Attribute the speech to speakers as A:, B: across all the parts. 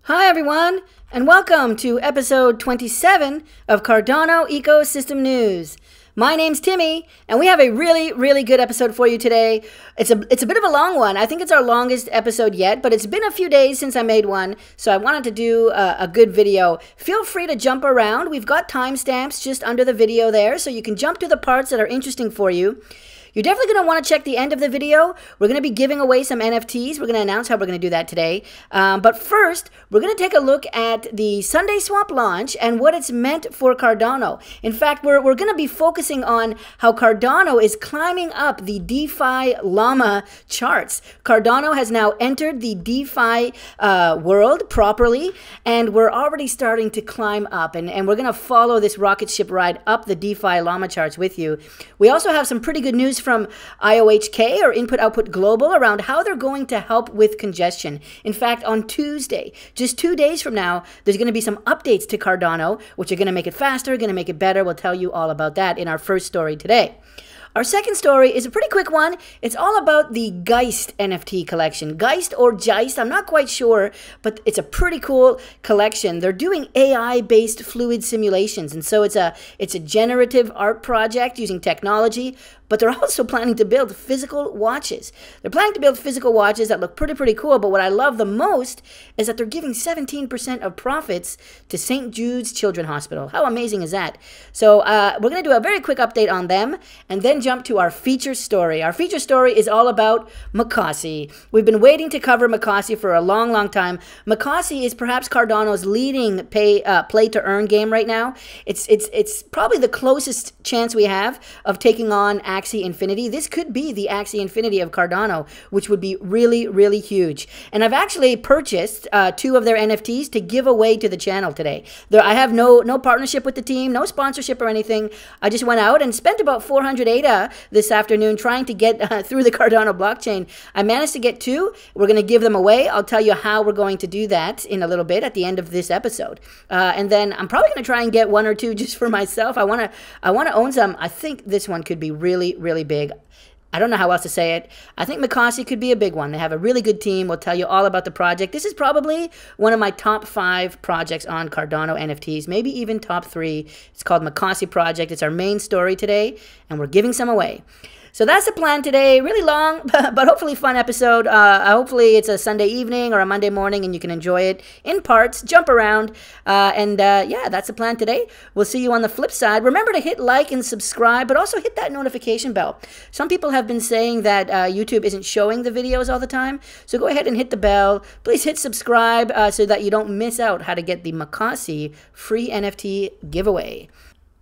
A: Hi everyone, and welcome to episode 27 of Cardano Ecosystem News. My name's Timmy, and we have a really good episode for you today. It's a bit of a long one. I think it's our longest episode yet, but it's been a few days since I made one, so I wanted to do a good video. Feel free to jump around. We've got timestamps just under the video there, so you can jump to the parts that are interesting for you. You're definitely going to want to check the end of the video. We're going to be giving away some NFTs. We're going to announce how we're going to do that today. But first, we're going to take a look at the SundaeSwap launch and what it's meant for Cardano. In fact, we're going to be focusing on how Cardano is climbing up the Defi Llama charts. Cardano has now entered the DeFi world properly, and we're already starting to climb up. And we're going to follow this rocket ship ride up the DeFi Llama charts with you. We also have some pretty good news from IOHK, or Input Output Global, around how they're going to help with congestion. In fact, on Tuesday, just 2 days from now, there's going to be some updates to Cardano, which are going to make it faster, going to make it better. We'll tell you all about that in our first story today. Our second story is a pretty quick one. It's all about the Geist NFT collection. Geist or Geist, I'm not quite sure, but it's a pretty cool collection. They're doing AI-based fluid simulations, and so it's a generative art project using technology, but they're also planning to build physical watches. They're planning to build physical watches that look pretty cool, but what I love the most is that they're giving 17% of profits to St. Jude's Children's Hospital. How amazing is that? So we're going to do a very quick update on them, and then jump to our feature story. Our feature story is all about Mocossi. We've been waiting to cover Mocossi for a long time. Mocossi is perhaps Cardano's leading play-to-earn game right now. It's probably the closest chance we have of taking on Axie Infinity. This could be the Axie Infinity of Cardano, which would be really huge. And I've actually purchased 2 of their NFTs to give away to the channel today. I have no partnership with the team, no sponsorship or anything. I just went out and spent about 400 ADA this afternoon trying to get through the Cardano blockchain. I managed to get 2. We're going to give them away. I'll tell you how we're going to do that in a little bit at the end of this episode. And then I'm probably going to try and get 1 or 2 just for myself. I want to own some. I think this one could be really big. I don't know how else to say it. I think Mocossi could be a big one. They have a really good team. We'll tell you all about the project. This is probably one of my top 5 projects on Cardano NFTs, maybe even top 3. It's called Mocossi Project. It's our main story today, and we're giving some away. So that's the plan today. Really long, but hopefully fun episode. Hopefully it's a Sunday evening or a Monday morning and you can enjoy it in parts, jump around. Yeah, that's the plan today. We'll see you on the flip side. Remember to hit like and subscribe, but also hit that notification bell. Some people have been saying that YouTube isn't showing the videos all the time. So go ahead and hit the bell. Please hit subscribe so that you don't miss out how to get the Mocossi free NFT giveaway.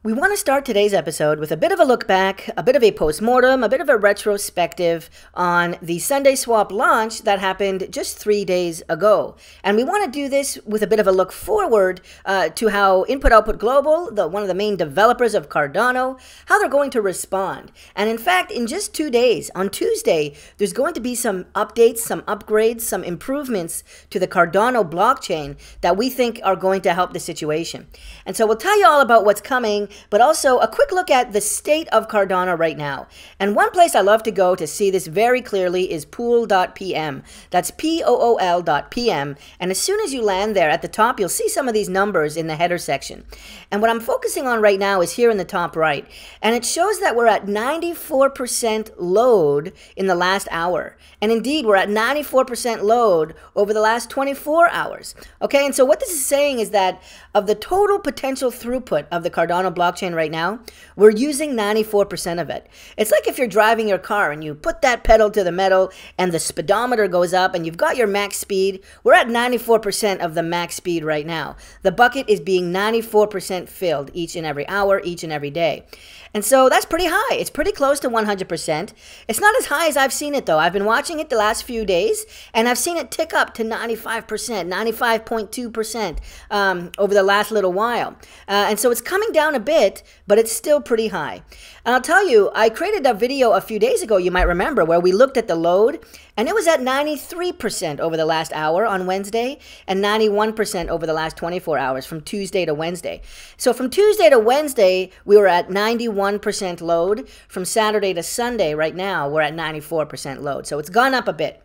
A: We want to start today's episode with a bit of a look back, a bit of a postmortem, a bit of a retrospective on the SundaeSwap launch that happened just 3 days ago. And we want to do this with a bit of a look forward to how Input Output Global, one of the main developers of Cardano, how they're going to respond. And in fact, in just 2 days, on Tuesday, there's going to be some updates, some upgrades, some improvements to the Cardano blockchain that we think are going to help the situation. And so we'll tell you all about what's coming, but also a quick look at the state of Cardano right now. And one place I love to go to see this very clearly is pool.pm. That's pool.pm. And as soon as you land there at the top, you'll see some of these numbers in the header section. And what I'm focusing on right now is here in the top right. And it shows that we're at 94% load in the last hour. And indeed, we're at 94% load over the last 24 hours. Okay, and so what this is saying is that of the total potential throughput of the Cardano blockchain right now, we're using 94% of it. It's like if you're driving your car and you put that pedal to the metal and the speedometer goes up and you've got your max speed. We're at 94% of the max speed right now. The bucket is being 94% filled each and every hour, each and every day. And so that's pretty high. It's pretty close to 100%. It's not as high as I've seen it, though. I've been watching it the last few days, and I've seen it tick up to 95%, 95.2% over the last little while. And so it's coming down a bit, but it's still pretty high. And I'll tell you, I created a video a few days ago, you might remember, where we looked at the load, and it was at 93% over the last hour on Wednesday, and 91% over the last 24 hours from Tuesday to Wednesday. So from Tuesday to Wednesday, we were at 91% load. From Saturday to Sunday, right now, we're at 94% load. So it's gone up a bit.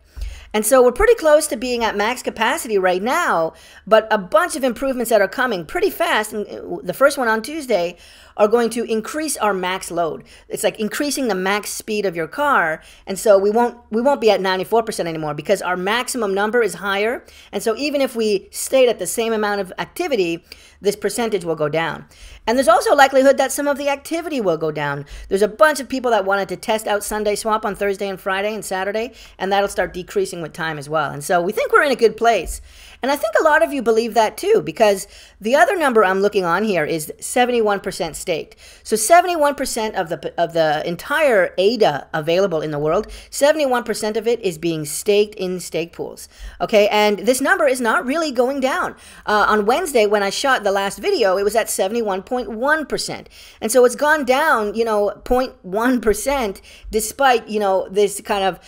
A: And so we're pretty close to being at max capacity right now, but a bunch of improvements that are coming pretty fast, and the first one on Tuesday, are going to increase our max load. It's like increasing the max speed of your car, and so we won't be at 94% anymore because our maximum number is higher. And so even if we stayed at the same amount of activity, this percentage will go down. And there's also a likelihood that some of the activity will go down. There's a bunch of people that wanted to test out SundaeSwap on Thursday and Friday and Saturday, and that'll start decreasing with time as well. And so we think we're in a good place. And I think a lot of you believe that too, because the other number I'm looking on here is 71% staked. So 71% of the entire ADA available in the world, 71% of it is being staked in stake pools. Okay, and this number is not really going down. On Wednesday, when I shot the last video, it was at 71.1%. And so it's gone down, 0.1% despite, this kind of,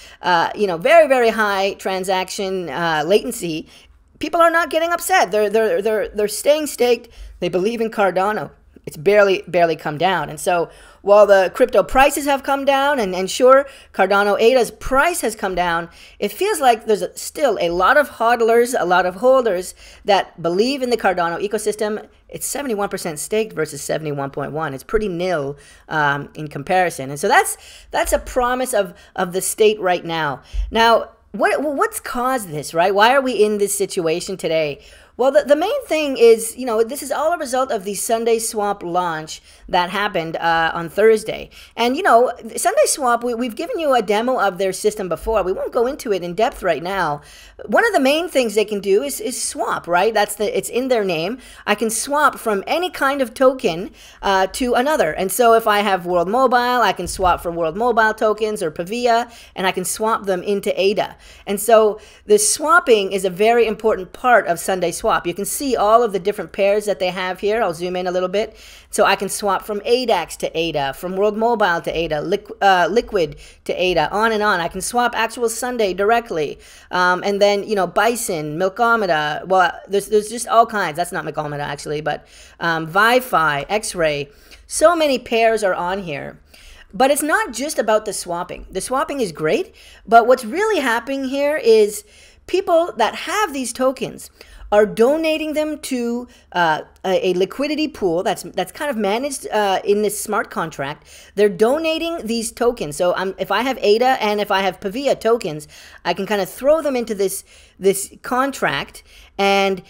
A: very, very high transaction latency. People are not getting upset. They're staying staked. They believe in Cardano. It's barely come down. And so while the crypto prices have come down, and sure, Cardano ADA's price has come down, it feels like there's still a lot of hodlers, a lot of holders that believe in the Cardano ecosystem. It's 71% staked versus 71.1. It's pretty nil in comparison. And so that's a promise of the state right now. Now, what's caused this, right? Why are we in this situation today? Well, the main thing is, this is all a result of the SundaeSwap launch that happened on Thursday. And, SundaeSwap, we've given you a demo of their system before. We won't go into it in depth right now. One of the main things they can do is swap, right? It's in their name. I can swap from any kind of token to another. And so if I have World Mobile, I can swap for World Mobile tokens or Pavia, and I can swap them into ADA. And so the swapping is a very important part of SundaeSwap. You can see all of the different pairs that they have here. I'll zoom in a little bit. So I can swap from ADAX to ADA, from World Mobile to ADA, Liquid to ADA, on and on. I can swap actual Sunday directly. And then, Bison, Milkomeda. Well, there's just all kinds. That's not Milkomeda, actually, but Wi-Fi, X-Ray. So many pairs are on here. But it's not just about the swapping. The swapping is great, but what's really happening here is people that have these tokens are donating them to a liquidity pool that's kind of managed in this smart contract. They're donating these tokens. So if I have ADA and if I have Pavia tokens, I can kind of throw them into this contract, and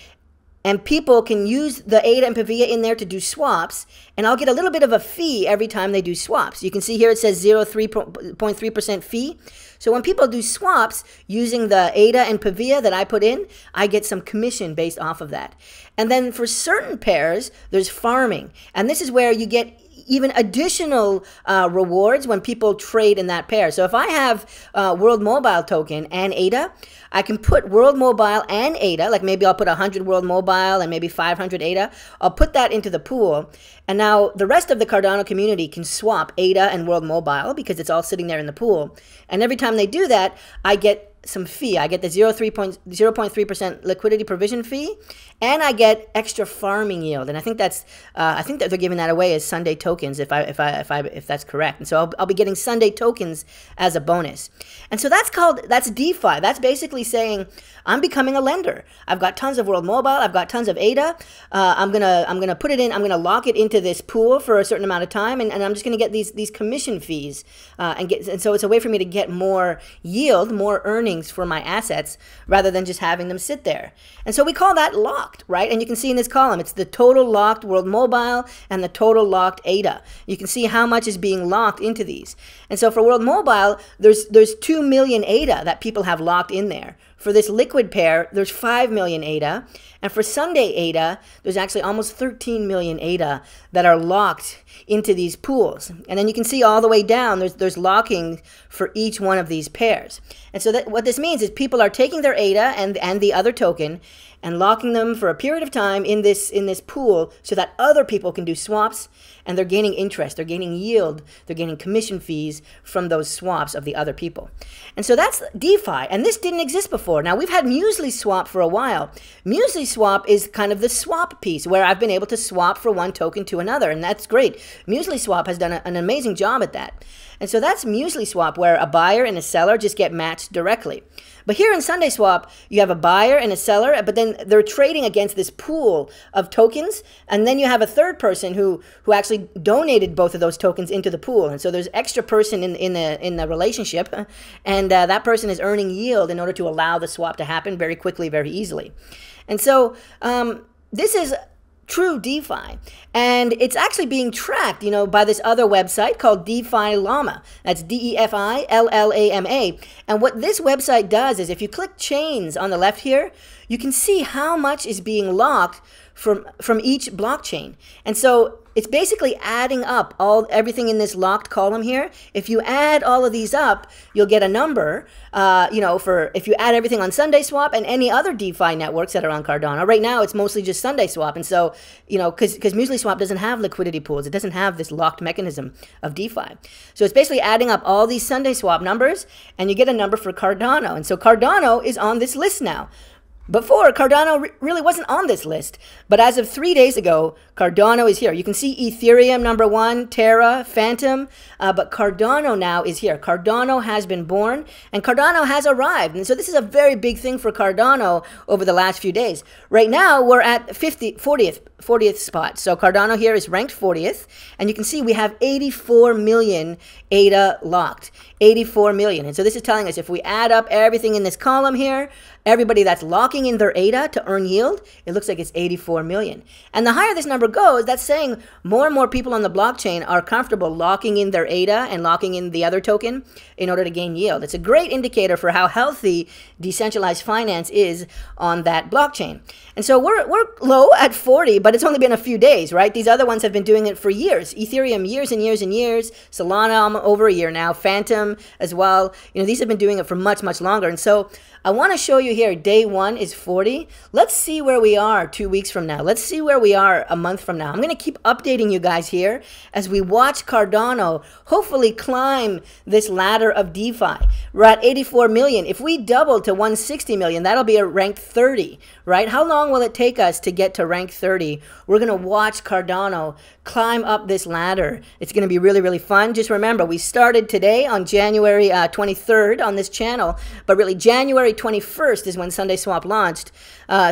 A: people can use the ADA and Pavia in there to do swaps, and I'll get a little bit of a fee every time they do swaps. You can see here it says 0.3% fee. So when people do swaps using the ADA and Pavia that I put in, I get some commission based off of that. And then for certain pairs, there's farming. And this is where you get even additional rewards when people trade in that pair. So if I have World Mobile token and ADA, I can put World Mobile and ADA, like maybe I'll put 100 World Mobile and maybe 500 ADA. I'll put that into the pool. And now the rest of the Cardano community can swap ADA and World Mobile because it's all sitting there in the pool. And every time they do that, I get some fee. I get the 0.3% liquidity provision fee, and I get extra farming yield. And I think that they're giving that away as Sunday tokens, if that's correct. And so I'll be getting Sunday tokens as a bonus. And so that's DeFi. That's basically saying I'm becoming a lender. I've got tons of World Mobile. I've got tons of ADA. I'm gonna put it in. I'm gonna lock it into this pool for a certain amount of time, and I'm just gonna get these commission fees, and so it's a way for me to get more yield, more earnings for my assets rather than just having them sit there. And so we call that locked, right? And you can see in this column, it's the total locked World Mobile and the total locked ADA. You can see how much is being locked into these. And so for World Mobile, there's 2 million ADA that people have locked in there. For this liquid pair, there's 5 million ADA. And for Sunday ADA, there's actually almost 13 million ADA that are locked into these pools. And then you can see all the way down, there's locking for each one of these pairs. And so what this means is people are taking their ADA and the other token and locking them for a period of time in this pool so that other people can do swaps, and they're gaining interest, they're gaining yield, they're gaining commission fees from those swaps of the other people. And so that's DeFi, and this didn't exist before. Now, we've had MuesliSwap for a while. MuesliSwap is kind of the swap piece where I've been able to swap for one token to another, and that's great. MuesliSwap has done an amazing job at that. And so that's MuesliSwap, where a buyer and a seller just get matched directly. But here in SundaeSwap, you have a buyer and a seller, but then they're trading against this pool of tokens. And then you have a third person who actually donated both of those tokens into the pool. And so there's extra person in the relationship. And that person is earning yield in order to allow the swap to happen very quickly, very easily. And so this is true DeFi, and it's actually being tracked, by this other website called Defi Llama. That's DeFi Llama. And what this website does is, if you click chains on the left here, you can see how much is being locked from each blockchain. And so it's basically adding up everything in this locked column here. If you add all of these up, you'll get a number, for if you add everything on SundaeSwap and any other DeFi networks that are on Cardano. Right now, it's mostly just SundaeSwap. And so, because MuesliSwap doesn't have liquidity pools, it doesn't have this locked mechanism of DeFi. So it's basically adding up all these SundaeSwap numbers, and you get a number for Cardano. And so Cardano is on this list now. Before, Cardano really wasn't on this list, but as of 3 days ago, Cardano is here. You can see Ethereum #1, Terra, Phantom, but Cardano now is here. Cardano has been born, and Cardano has arrived. And so this is a very big thing for Cardano over the last few days. Right now, we're at 40th spot. So Cardano here is ranked 40th, and you can see we have 84 million ADA locked. 84 million. And so this is telling us if we add up everything in this column here, everybody that's locking in their ADA to earn yield, it looks like it's 84 million. And the higher this number goes, that's saying more and more people on the blockchain are comfortable locking in their ADA and locking in the other token in order to gain yield. It's a great indicator for how healthy decentralized finance is on that blockchain. And so we're low at 40, but it's only been a few days, right? These other ones have been doing it for years. Ethereum, years and years and years. Solana, over a year now. Phantom as well. These have been doing it for much, much longer. And so I want to show you here, day one is 40. Let's see where we are 2 weeks from now. Let's see where we are a month from now. I'm going to keep updating you guys here as we watch Cardano hopefully climb this ladder of DeFi. We're at 84 million. If we double to 160 million, that'll be a rank 30, right? How long will it take us to get to rank 30? We're going to watch Cardano climb up this ladder. It's going to be really, really fun. Just remember, we started today on January 23rd on this channel, but really January 21st is when SundaeSwap launched.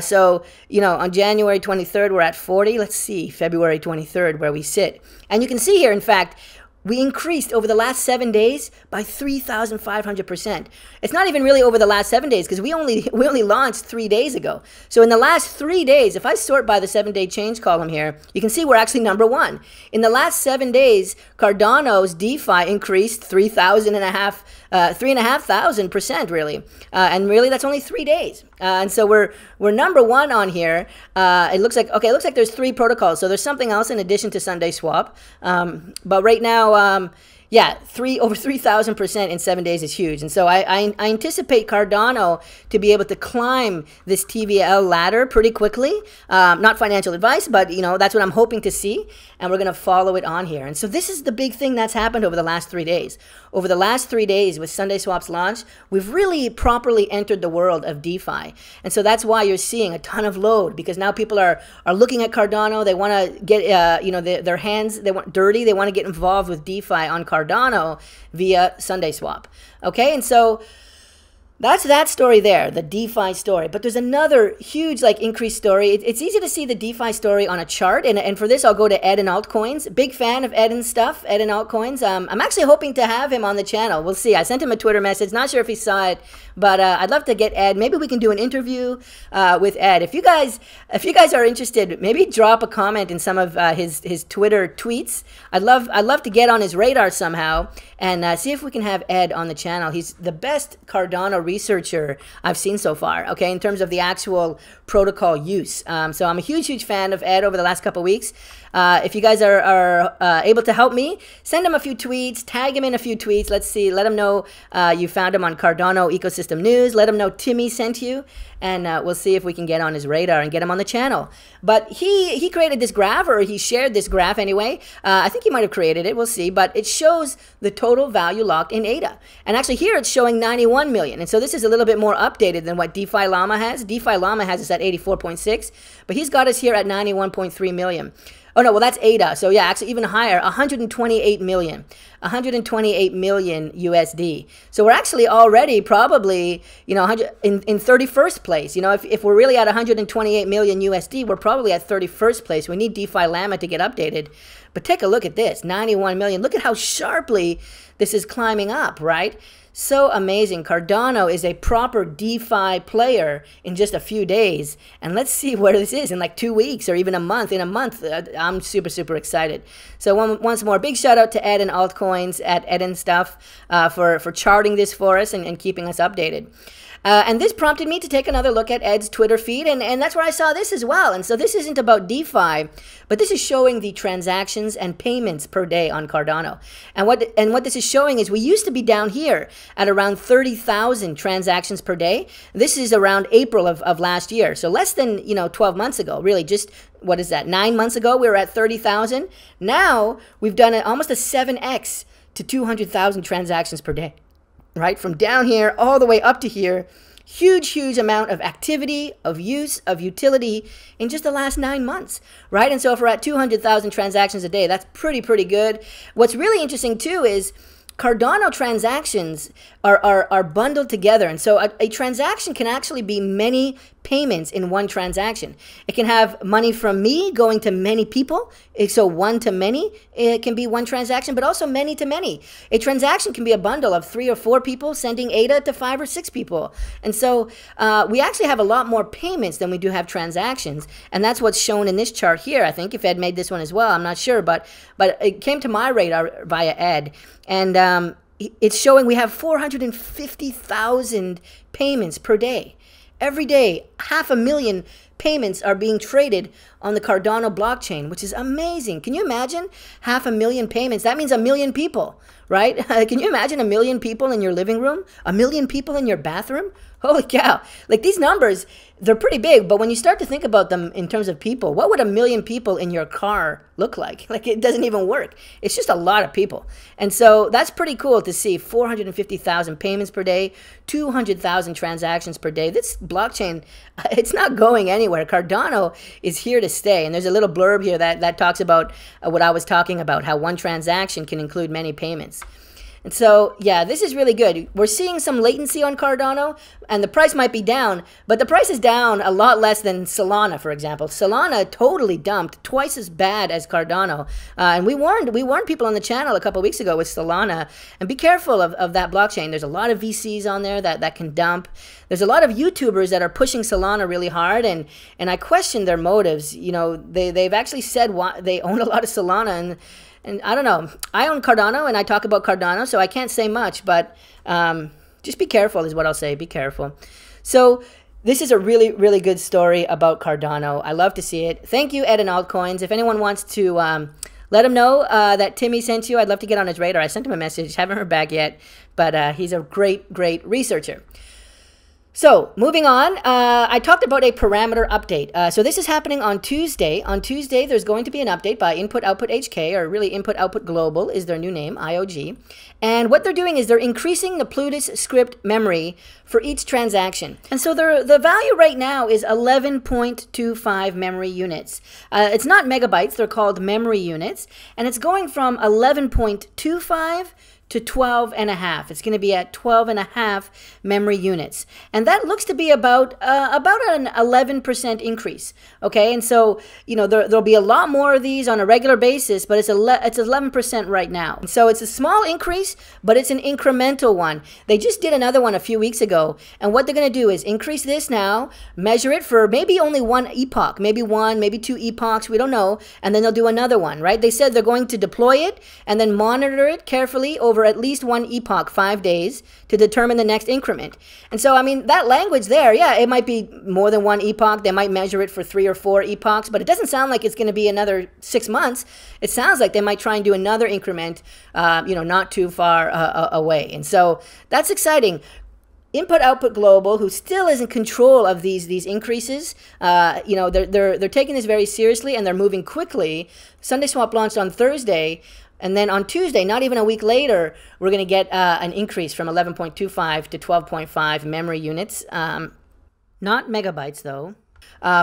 A: So, on January 23rd, we're at 40. Let's see, February 23rd, where we sit. And you can see here, in fact, we increased over the last 7 days by 3,500%. It's not even really over the last 7 days because we only launched 3 days ago. So in the last 3 days, if I sort by the 7-day change column here, you can see we're actually #1. In the last 7 days, Cardano's DeFi increased 3,500% really, and really that's only 3 days. And so we're #1 on here. It looks like there's 3 protocols. So there's something else in addition to SundaeSwap. But right now, yeah, over 3,000% in 7 days is huge. And so I anticipate Cardano to be able to climb this TVL ladder pretty quickly. Not financial advice, but that's what I'm hoping to see. And we're going to follow it on here. And so this is the big thing that's happened over the last 3 days. Over the last 3 days with SundaeSwap's launch, we've really properly entered the world of DeFi. And so that's why you're seeing a ton of load, because now people are looking at Cardano. They want to get their hands dirty. They want to get involved with DeFi on Cardano via SundaeSwap. Okay, and so that's that story there, the DeFi story. But there's another huge increased story. It's easy to see the DeFi story on a chart. And for this, I'll go to Ed and altcoins. Big fan of Ed and stuff, Ed and altcoins. I'm actually hoping to have him on the channel. We'll see. I sent him a Twitter message. Not sure if he saw it, but I'd love to get Ed. Maybe we can do an interview with Ed. If you guys are interested, maybe drop a comment in some of his Twitter tweets. I'd love to get on his radar somehow and see if we can have Ed on the channel. He's the best Cardano researcher I've seen so far, okay, in terms of the actual protocol use. So I'm a huge fan of Ed over the last couple of weeks. If you guys are able to help me, send him a few tweets, tag him in a few tweets. Let's see, let him know you found him on Cardano Ecosystem News. Let him know Timmy sent you, and we'll see if we can get on his radar and get him on the channel. But he created this graph, or he shared this graph anyway. I think he might have created it, we'll see, but it shows the total value locked in ADA. And actually here it's showing 91 million. And so this is a little bit more updated than what Defi Llama has. Defi Llama has us at 84.6, but he's got us here at 91.3 million. Oh no, well that's ADA. So yeah, actually even higher, 128 million. 128 million USD. So we're actually already probably, you know, in 31st place. You know, if we're really at 128 million USD, we're probably at 31st place. We need DeFi Llama to get updated. But take a look at this, 91 million. Look at how sharply this is climbing up, right? So amazing. Cardano is a proper DeFi player in just a few days. And let's see where this is in like 2 weeks or even a month. In a month, I'm super, super excited. So once more, big shout out to Ed and Altcoins at Ed and Stuff for charting this for us and keeping us updated. And this prompted me to take another look at Ed's Twitter feed, and that's where I saw this as well. And so this isn't about DeFi, but this is showing the transactions and payments per day on Cardano. And what this is showing is we used to be down here at around 30,000 transactions per day. This is around April of last year, so less than 12 months ago. Really, just what is that? 9 months ago, we were at 30,000. Now we've done almost a 7x to 200,000 transactions per day. Right, from down here all the way up to here, huge amount of activity, of use, of utility in just the last 9 months, right? And so if we're at 200,000 transactions a day, that's pretty good. What's really interesting too is Cardano transactions are bundled together. And so a transaction can actually be many payments in one transaction. It can have money from me going to many people. So one to many, it can be one transaction, but also many to many. A transaction can be a bundle of 3 or 4 people sending ADA to 5 or 6 people. And so we actually have a lot more payments than we do have transactions. And that's what's shown in this chart here. I think if Ed made this one as well, I'm not sure, but it came to my radar via Ed. And it's showing we have 450,000 payments per day. Every day, 500,000 payments are being traded on the Cardano blockchain, which is amazing. Can you imagine 500,000 payments? That means 1 million people, right? Can you imagine 1 million people in your living room? 1 million people in your bathroom? Holy cow. Like these numbers, they're pretty big, but when you start to think about them in terms of people, what would 1 million people in your car look like? Like it doesn't even work. It's just a lot of people. And so that's pretty cool to see 450,000 payments per day, 200,000 transactions per day. This blockchain, it's not going anywhere. Cardano is here to stay. And there's a little blurb here that talks about what I was talking about, how one transaction can include many payments. And so, yeah, this is really good. We're seeing some latency on Cardano, and the price might be down, but the price is down a lot less than Solana, for example. Solana totally dumped, twice as bad as Cardano. And we warned people on the channel a couple weeks ago with Solana, and be careful of that blockchain. There's a lot of VCs on there that can dump. There's a lot of YouTubers that are pushing Solana really hard, and I question their motives. You know, they've actually said why they own a lot of Solana, and I don't know. I own Cardano, and I talk about Cardano, so I can't say much, but just be careful is what I'll say. Be careful. So this is a really good story about Cardano. I love to see it. Thank you, Ed and Altcoins. If anyone wants to let him know that Timmy sent you, I'd love to get on his radar. I sent him a message. Haven't heard back yet, but he's a great researcher. So moving on, I talked about a parameter update. So this is happening on Tuesday. On Tuesday, there's going to be an update by Input Output HK, or really Input Output Global is their new name, IOG. And what they're doing is they're increasing the Plutus script memory for each transaction. And so the value right now is 11.25 memory units. It's not megabytes, they're called memory units. And it's going from 11.25 to 12.5. It's going to be at 12.5 memory units. And that looks to be about an 11% increase. Okay, and so, you know, there'll be a lot more of these on a regular basis, but it's 11% right now. And so it's a small increase, but it's an incremental one. They just did another one a few weeks ago, and what they're going to do is increase this now, measure it for maybe only one epoch, maybe 1, maybe 2 epochs, we don't know, and then they'll do another one, right? They said they're going to deploy it and then monitor it carefully over at least 1 epoch, 5 days, to determine the next increment. And so, I mean, that language there, yeah, it might be more than 1 epoch. They might measure it for 3 or 4 epochs, but it doesn't sound like it's going to be another 6 months. It sounds like they might try and do another increment, you know, not too far away. And so that's exciting. Input Output Global, who still is in control of these increases, you know, they're taking this very seriously, and they're moving quickly. SundaeSwap launched on Thursday, and then on Tuesday, not even a week later, we're going to get an increase from 11.25 to 12.5 memory units. Not megabytes, though.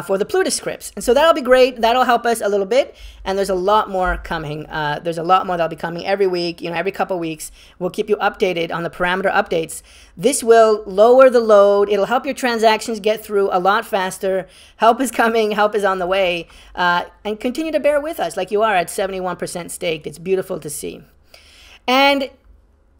A: for the Plutus scripts. And so that'll be great. That'll help us a little bit. And there's a lot more coming. There's a lot more that'll be coming every week, every couple of weeks. We'll keep you updated on the parameter updates. This will lower the load. It'll help your transactions get through a lot faster. Help is coming. Help is on the way. And continue to bear with us like you are at 71% staked. It's beautiful to see. And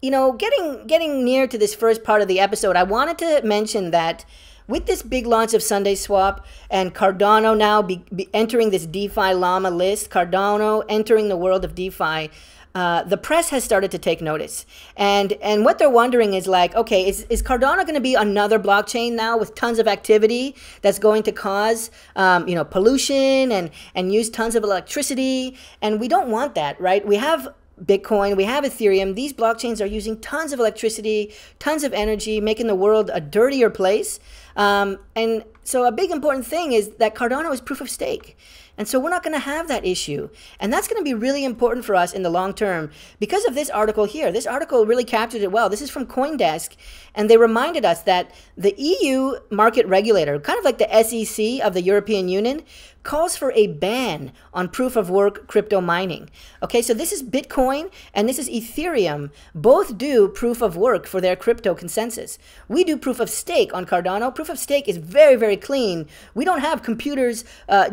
A: getting near to this first part of the episode, I wanted to mention that with this big launch of SundaeSwap and Cardano now be entering this Defi Llama list, Cardano entering the world of DeFi, the press has started to take notice. And what they're wondering is like, okay, is Cardano going to be another blockchain now with tons of activity that's going to cause, pollution and use tons of electricity? And we don't want that, right? We have Bitcoin, we have Ethereum. These blockchains are using tons of electricity, tons of energy, making the world a dirtier place. And so a big important thing is that Cardano is proof of stake. And so we're not going to have that issue. And that's going to be really important for us in the long term because of this article here. This article really captured it well. This is from CoinDesk. And they reminded us that the EU market regulator, kind of like the SEC of the European Union, calls for a ban on proof-of-work crypto mining. Okay, so this is Bitcoin and this is Ethereum. Both do proof-of-work for their crypto consensus. We do proof-of-stake on Cardano. Proof-of-stake is very, very clean. We don't have computers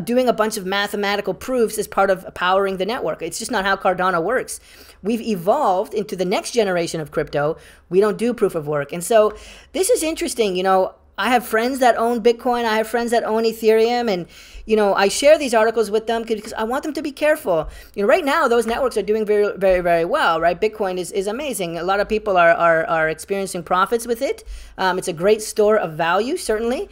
A: doing a bunch of mathematical proofs as part of powering the network. It's just not how Cardano works. We've evolved into the next generation of crypto. We don't do proof-of-work. And so this is interesting, I have friends that own Bitcoin. I have friends that own Ethereum. And, I share these articles with them because I want them to be careful. Right now, those networks are doing very, very, very well, right? Bitcoin is amazing. A lot of people are experiencing profits with it. It's a great store of value, certainly.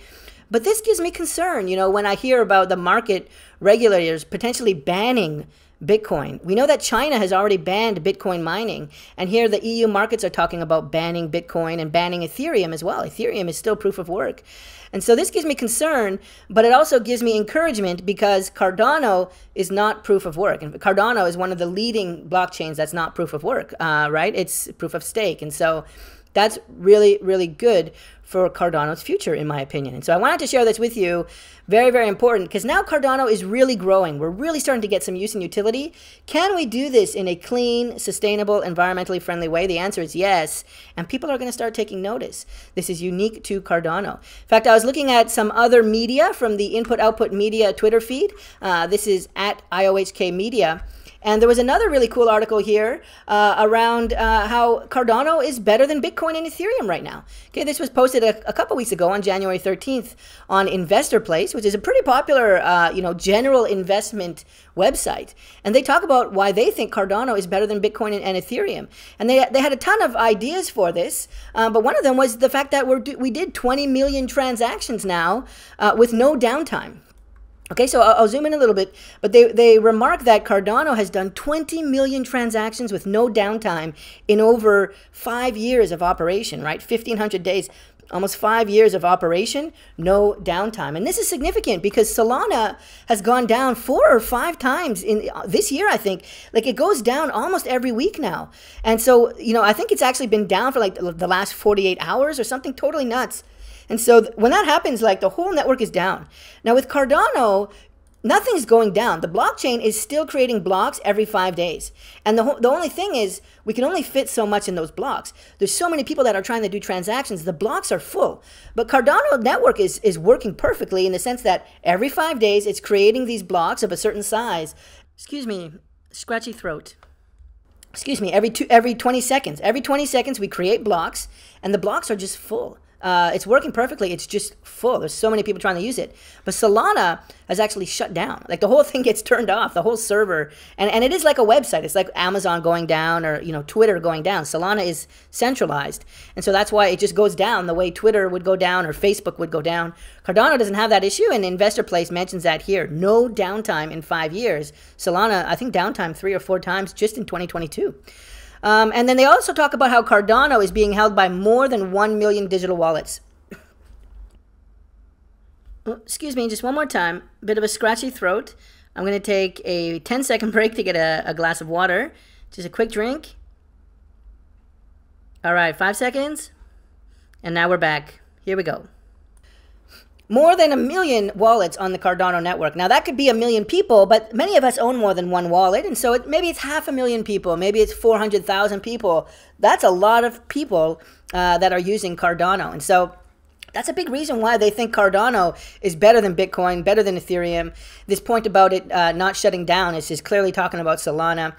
A: But this gives me concern, when I hear about the market regulators potentially banning Bitcoin. We know that China has already banned Bitcoin mining. And here the EU markets are talking about banning Bitcoin and banning Ethereum as well. Ethereum is still proof of work. And so this gives me concern, but it also gives me encouragement because Cardano is not proof of work. And Cardano is one of the leading blockchains that's not proof of work, right? It's proof of stake. And so that's really, really good for Cardano's future, in my opinion. And so I wanted to share this with you. Very, very important, because now Cardano is really growing. We're really starting to get some use and utility. Can we do this in a clean, sustainable, environmentally friendly way? The answer is yes. And people are going to start taking notice. This is unique to Cardano. In fact, I was looking at some other media from the Input-Output Media Twitter feed. This is at IOHK Media. And there was another really cool article here around how Cardano is better than Bitcoin and Ethereum right now. Okay, this was posted a couple weeks ago on January 13th on Investor Place, which is a pretty popular, general investment website. And they talk about why they think Cardano is better than Bitcoin and Ethereum. And they had a ton of ideas for this, but one of them was the fact that we did 20 million transactions now with no downtime. Okay, so I'll zoom in a little bit, but they remark that Cardano has done 20 million transactions with no downtime in over 5 years of operation, right? 1,500 days, almost 5 years of operation, no downtime. And this is significant because Solana has gone down 4 or 5 times in this year, I think. Like it goes down almost every week now. And so, I think it's actually been down for like the last 48 hours or something totally nuts. And so when that happens, like the whole network is down. Now with Cardano, nothing's going down. The blockchain is still creating blocks every 5 days. And the only thing is we can only fit so much in those blocks. There's so many people that are trying to do transactions. The blocks are full. But Cardano network is working perfectly in the sense that every 5 days it's creating these blocks of a certain size. Excuse me, scratchy throat. Excuse me, every 20 seconds. Every 20 seconds we create blocks and the blocks are just full. It's working perfectly. It's just full. There's so many people trying to use it. But Solana has actually shut down. Like the whole thing gets turned off, the whole server. And it is like a website. It's like Amazon going down or, Twitter going down. Solana is centralized. And so that's why it just goes down the way Twitter would go down or Facebook would go down. Cardano doesn't have that issue. And Investor Place mentions that here. No downtime in 5 years. Solana, I think downtime 3 or 4 times just in 2022. And then they also talk about how Cardano is being held by more than 1 million digital wallets. Oh, excuse me, just one more time. Bit of a scratchy throat. I'm going to take a 10-second break to get a glass of water. Just a quick drink. All right, 5 seconds. And now we're back. Here we go. more than 1 million wallets on the Cardano network. Now, that could be 1 million people, but many of us own more than one wallet, and so maybe it's 500,000 people, maybe it's 400,000 people. That's a lot of people that are using Cardano, and so that's a big reason why they think Cardano is better than Bitcoin, better than Ethereum. This point about it not shutting down is just clearly talking about Solana.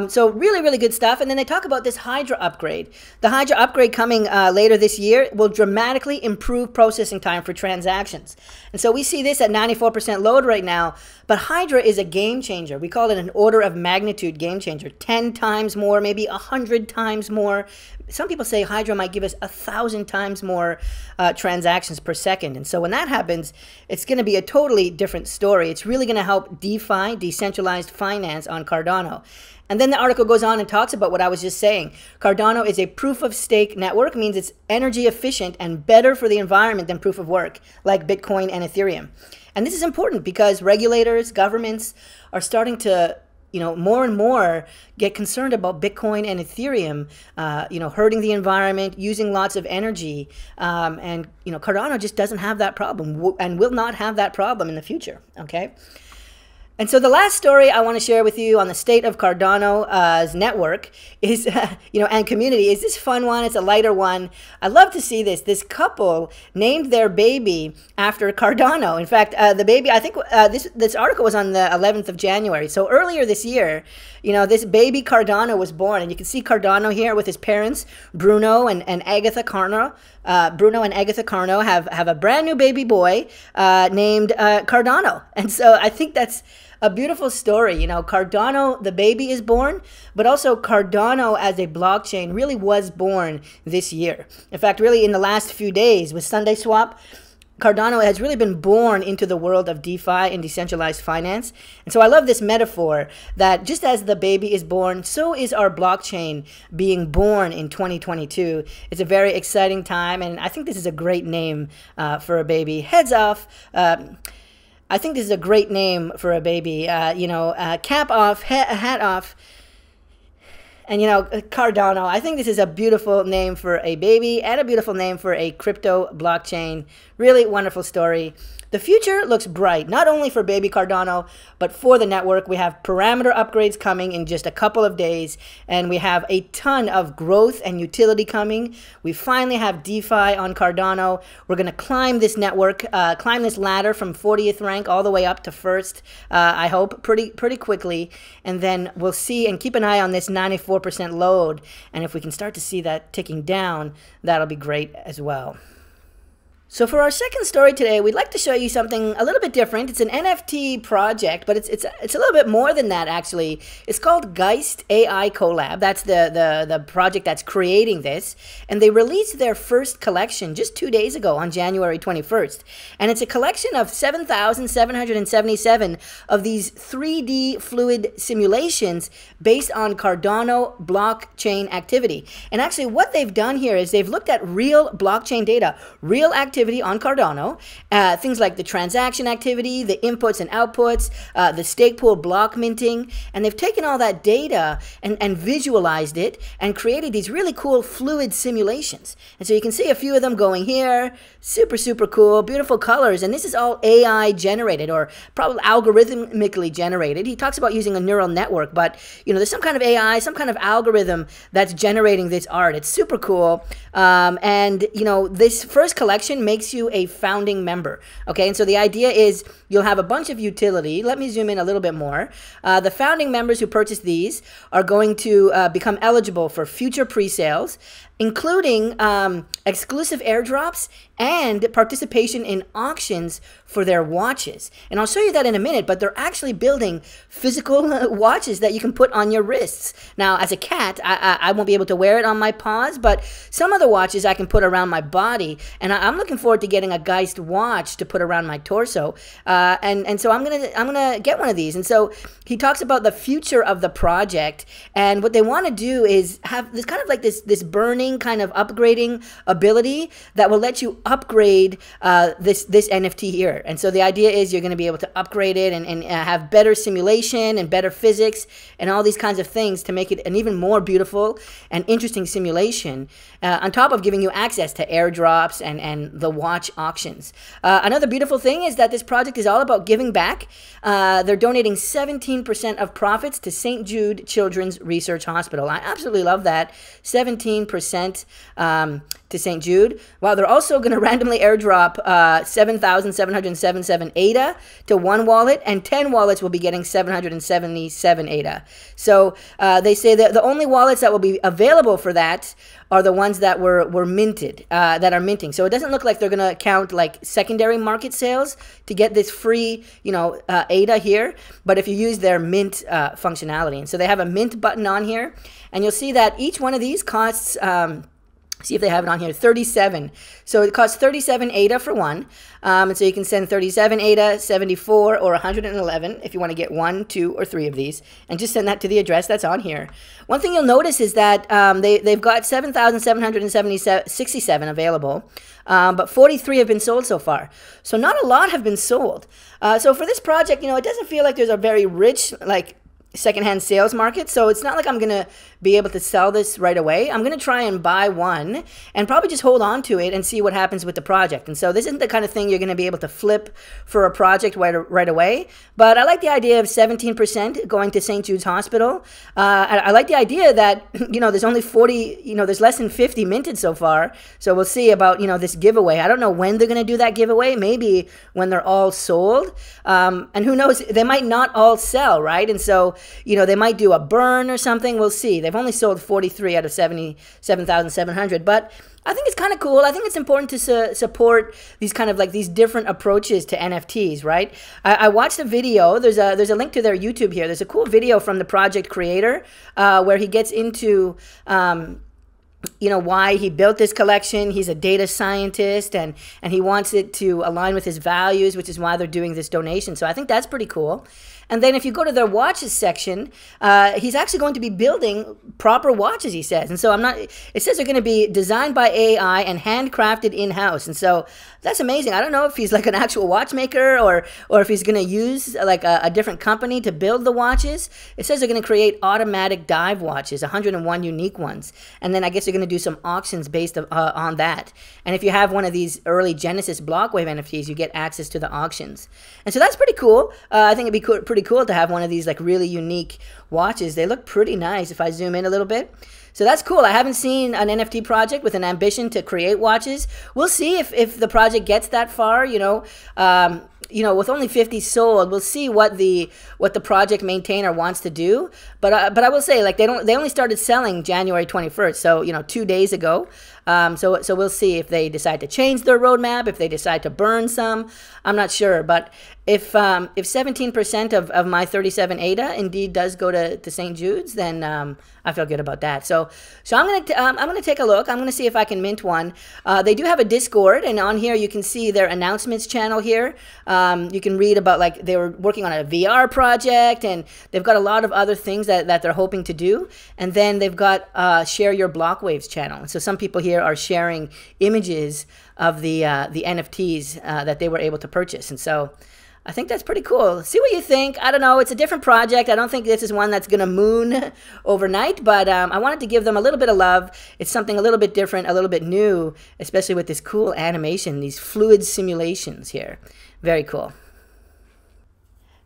A: So really, really good stuff. And then they talk about this Hydra upgrade. The Hydra upgrade coming later this year will dramatically improve processing time for transactions. And so we see this at 94% load right now, but Hydra is a game changer. We call it an order of magnitude game changer. 10 times more, maybe 100 times more. Some people say Hydra might give us 1,000 times more transactions per second. And so when that happens, it's going to be a totally different story. It's really going to help DeFi, decentralized finance, on Cardano. And then the article goes on and talks about what I was just saying. Cardano is a proof-of-stake network, means it's energy efficient and better for the environment than proof of work, like Bitcoin and Ethereum. And this is important because regulators, governments are starting to more and more get concerned about Bitcoin and Ethereum, hurting the environment, using lots of energy. And Cardano just doesn't have that problem and will not have that problem in the future, okay? And so the last story I want to share with you on the state of Cardano's network is, and community, is this fun one. It's a lighter one. I love to see this. This couple named their baby after Cardano. In fact, the baby, I think this article was on the 11th of January. So earlier this year, this baby Cardano was born. And you can see Cardano here with his parents, Bruno and Agatha Carno. Bruno and Agatha Carno have a brand new baby boy named Cardano. And so I think that's a beautiful story. Cardano, the baby, is born, but also Cardano as a blockchain really was born this year. In fact, really in the last few days with SundaeSwap, Cardano has really been born into the world of DeFi and decentralized finance. And so I love this metaphor that just as the baby is born, so is our blockchain being born in 2022. It's a very exciting time, and I think this is a great name for a baby. Heads off. I think this is a great name for a baby. Cap off, hat off. And, Cardano, I think this is a beautiful name for a baby and a beautiful name for a crypto blockchain. Really wonderful story. The future looks bright, not only for baby Cardano, but for the network. We have parameter upgrades coming in just a couple of days, and we have a ton of growth and utility coming. We finally have DeFi on Cardano. We're going to climb this network, climb this ladder from 40th rank all the way up to first, I hope, pretty quickly. And then we'll see and keep an eye on this 94% load. And if we can start to see that ticking down, that'll be great as well. So for our second story today, we'd like to show you something a little bit different. It's an NFT project, but it's a little bit more than that, actually. It's called Geist AI Collab. That's the project that's creating this. And they released their first collection just 2 days ago on January 21st. And it's a collection of 7,777 of these 3D fluid simulations based on Cardano blockchain activity. And actually what they've done here is they've looked at real blockchain data, real activity on Cardano, things like the transaction activity, the inputs and outputs, the stake pool block minting, and they've taken all that data and visualized it and created these really cool fluid simulations. And so you can see a few of them going here. Super, super cool, beautiful colors, and this is all AI generated or probably algorithmically generated. He talks about using a neural network, but there's some kind of AI, some kind of algorithm that's generating this art. It's super cool, and this first collection makes you a founding member. Okay, and so the idea is you'll have a bunch of utility. Let me zoom in a little bit more. The founding members who purchase these are going to become eligible for future pre-sales, including exclusive airdrops and participation in auctions for their watches. And I'll show you that in a minute, but they're actually building physical watches that you can put on your wrists. Now, as a cat, I won't be able to wear it on my paws, but some other watches I can put around my body, and I'm looking forward to getting a Geist watch to put around my torso. And so I'm gonna get one of these. And so he talks about the future of the project, and what they want to do is have this kind of like this burning kind of upgrading ability that will let you upgrade this NFT here. And so the idea is you're going to be able to upgrade it and have better simulation and better physics and all these kinds of things to make it an even more beautiful and interesting simulation, on top of giving you access to airdrops and the watch auctions. Another beautiful thing is that this project is all about giving back. They're donating 17% of profits to St. Jude Children's Research Hospital. I absolutely love that. 17% to St. Jude. Wow, they're also going to randomly airdrop 7,777 ADA to one wallet, and 10 wallets will be getting 777 ADA. So they say that the only wallets that will be available for that are the ones that were minted, that are minting. So it doesn't look like they're going to count like secondary market sales to get this free, ADA here. But if you use their mint functionality, and so they have a mint button on here, and you'll see that each one of these costs. See if they have it on here, 37. So it costs 37 ADA for one. And so you can send 37 ADA, 74, or 111 if you want to get 1, 2, or 3 of these. And just send that to the address that's on here. One thing you'll notice is that they've got 7,767 available. But 43 have been sold so far. So not a lot have been sold. So for this project, it doesn't feel like there's a very rich, secondhand sales market. So it's not like I'm going to be able to sell this right away. I'm going to try and buy one and probably just hold on to it and see what happens with the project. And so this isn't the kind of thing you're going to be able to flip for a project right away. But I like the idea of 17% going to St. Jude's Hospital. I like the idea that, there's only 40, there's less than 50 minted so far. So we'll see about, this giveaway. I don't know when they're going to do that giveaway. Maybe when they're all sold. And who knows, they might not all sell, right? And so, they might do a burn or something. We'll see. They've only sold 43 out of 77,700, but I think it's kind of cool. I think it's important to support these kind of these different approaches to NFTs, right? I watched a video. There's a link to their YouTube here. There's a cool video from the project creator where he gets into why he built this collection. He's a data scientist, and he wants it to align with his values, which is why they're doing this donation. So I think that's pretty cool. And then if you go to their watches section, he's actually going to be building proper watches, he says. And so it says they're going to be designed by AI and handcrafted in-house. And so that's amazing. I don't know if he's like an actual watchmaker or if he's going to use a different company to build the watches. It says they're going to create automatic dive watches, 101 unique ones. And then I guess they're going to do some auctions based on that. And if you have one of these early Genesis Blockwave NFTs, you get access to the auctions. And so that's pretty cool. I think it'd be pretty cool to have one of these really unique watches. They look pretty nice if I zoom in a little bit. So that's cool. I haven't seen an NFT project with an ambition to create watches. We'll see if the project gets that far, with only 50 sold, we'll see what the project maintainer wants to do. But I will say, they only started selling January 21st, so 2 days ago. So we'll see if they decide to change their roadmap, if they decide to burn some. I'm not sure, but if 17% of my 37 ADA indeed does go to St. Jude's, then I feel good about that. So I'm gonna take a look. I'm gonna see if I can mint one. They do have a Discord, and on here you can see their announcements channel here. You can read about they were working on a VR project, and they've got a lot of other things that they're hoping to do. And then they've got Share Your Blockwaves channel. And so some people here are sharing images of the NFTs that they were able to purchase. And so I think that's pretty cool. See what you think. I don't know. It's a different project. I don't think this is one that's going to moon overnight, but I wanted to give them a little bit of love. It's something a little bit different, a little bit new, especially with this cool animation, these fluid simulations here. Very cool.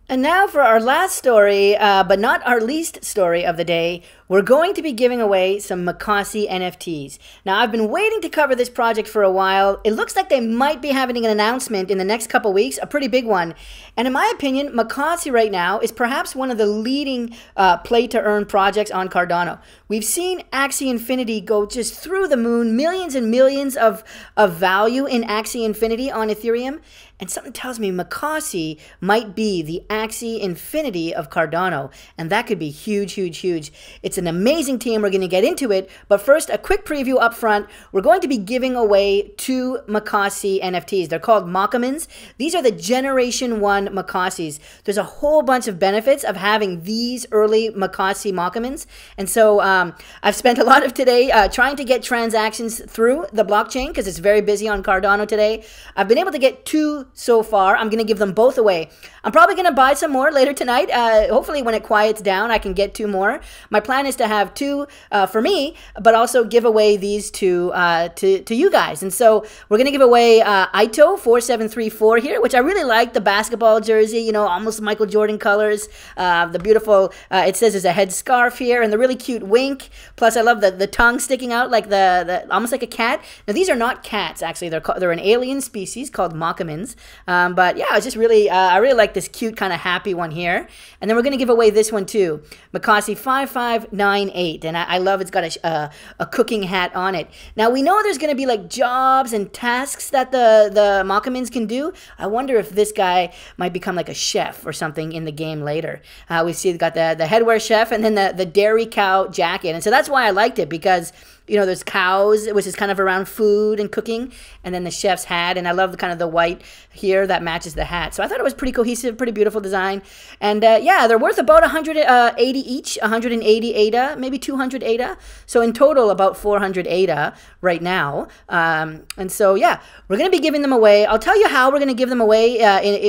A: And now for our last story, but not our least story of the day, we're going to be giving away some Mocossi NFTs. Now, I've been waiting to cover this project for a while. It looks like they might be having an announcement in the next couple weeks, a pretty big one. And in my opinion, Mocossi right now is perhaps one of the leading play-to-earn projects on Cardano. We've seen Axie Infinity go just through the moon, millions and millions of value in Axie Infinity on Ethereum. And something tells me Mocossi might be the Axie Infinity of Cardano. And that could be huge, huge, huge. It's an amazing team. We're going to get into it. But first, a quick preview up front. We're going to be giving away 2 Mocossi NFTs. They're called Mocomans. These are the Generation 1 Mocossis. There's a whole bunch of benefits of having these early Mocossi Mocomans. And so I've spent a lot of today trying to get transactions through the blockchain because it's very busy on Cardano today. I've been able to get 2 so far. I'm going to give them both away. I'm probably going to buy some more later tonight. Hopefully when it quiets down, I can get 2 more. My plan is to have two for me, but also give away these two to you guys. And so we're going to give away Ito4734 here, which I really like, the basketball jersey, you know, almost Michael Jordan colors, the beautiful, it says there's a head scarf here, and the really cute wink. Plus, I love the tongue sticking out like the almost like a cat. Now, these are not cats, actually. They're an alien species called Mocomins. But yeah, it's just really, I really like this cute kind of happy one here. And then we're going to give away this one too, Mocossi 5598. And I love it's got a cooking hat on it. Now, we know there's going to be like jobs and tasks that the Mocomins can do. I wonder if this guy might become like a chef or something in the game later. We see it's got the headwear chef and then the dairy cow jacket. And so that's why I liked it, because you know, there's cows, which is kind of around food and cooking, and then the chef's hat, and I love the kind of the white here that matches the hat. So I thought it was pretty cohesive, pretty beautiful design. And yeah, they're worth about 180 each, 180 ADA, maybe 200 ADA. So in total, about 400 ADA right now. And so yeah, we're going to be giving them away. I'll tell you how we're going to give them away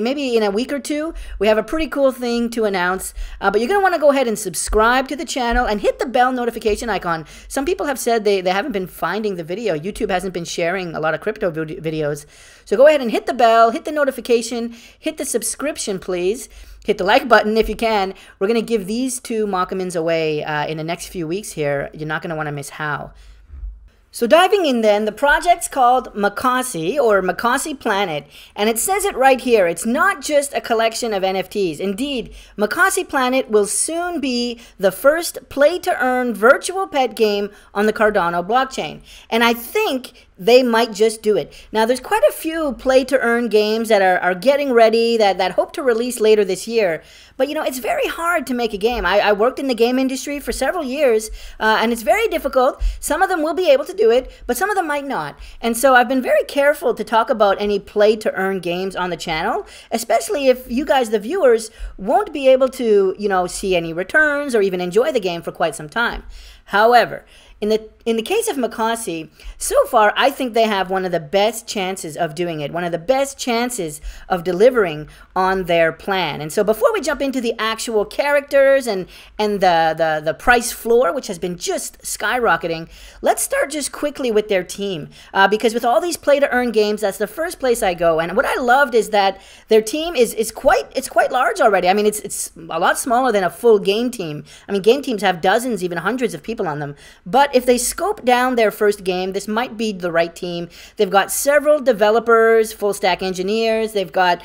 A: maybe in a week or two. We have a pretty cool thing to announce, but you're going to want to go ahead and subscribe to the channel and hit the bell notification icon. Some people have said they haven't been finding the video. YouTube hasn't been sharing a lot of crypto videos. So go ahead and hit the bell, hit the notification, hit the subscription, please. Hit the like button if you can. We're going to give these two Mocomins away in the next few weeks here. You're not going to want to miss how. So diving in then, the project's called Mocossi, or Mocossi Planet, and it says it right here. It's not just a collection of NFTs. Indeed, Mocossi Planet will soon be the first play-to-earn virtual pet game on the Cardano blockchain. And I think they might just do it. Now, there's quite a few play-to-earn games that are getting ready, that hope to release later this year. But, you know, it's very hard to make a game. I worked in the game industry for several years, and it's very difficult. Some of them will be able to do it, but some of them might not. And so I've been very careful to talk about any play-to-earn games on the channel, especially if you guys, the viewers, won't be able to, you know, see any returns or even enjoy the game for quite some time. However, in the case of Mocossi, so far, I think they have one of the best chances of doing it, one of the best chances of delivering on their plan. And so before we jump into the actual characters and the price floor, which has been just skyrocketing, let's start just quickly with their team. Because with all these play-to-earn games, that's the first place I go. And what I loved is that their team is quite large already. I mean, it's a lot smaller than a full game team. I mean, game teams have dozens, even hundreds of people on them. But if they scope down their first game, this might be the right team. They've got several developers, full stack engineers. They've got,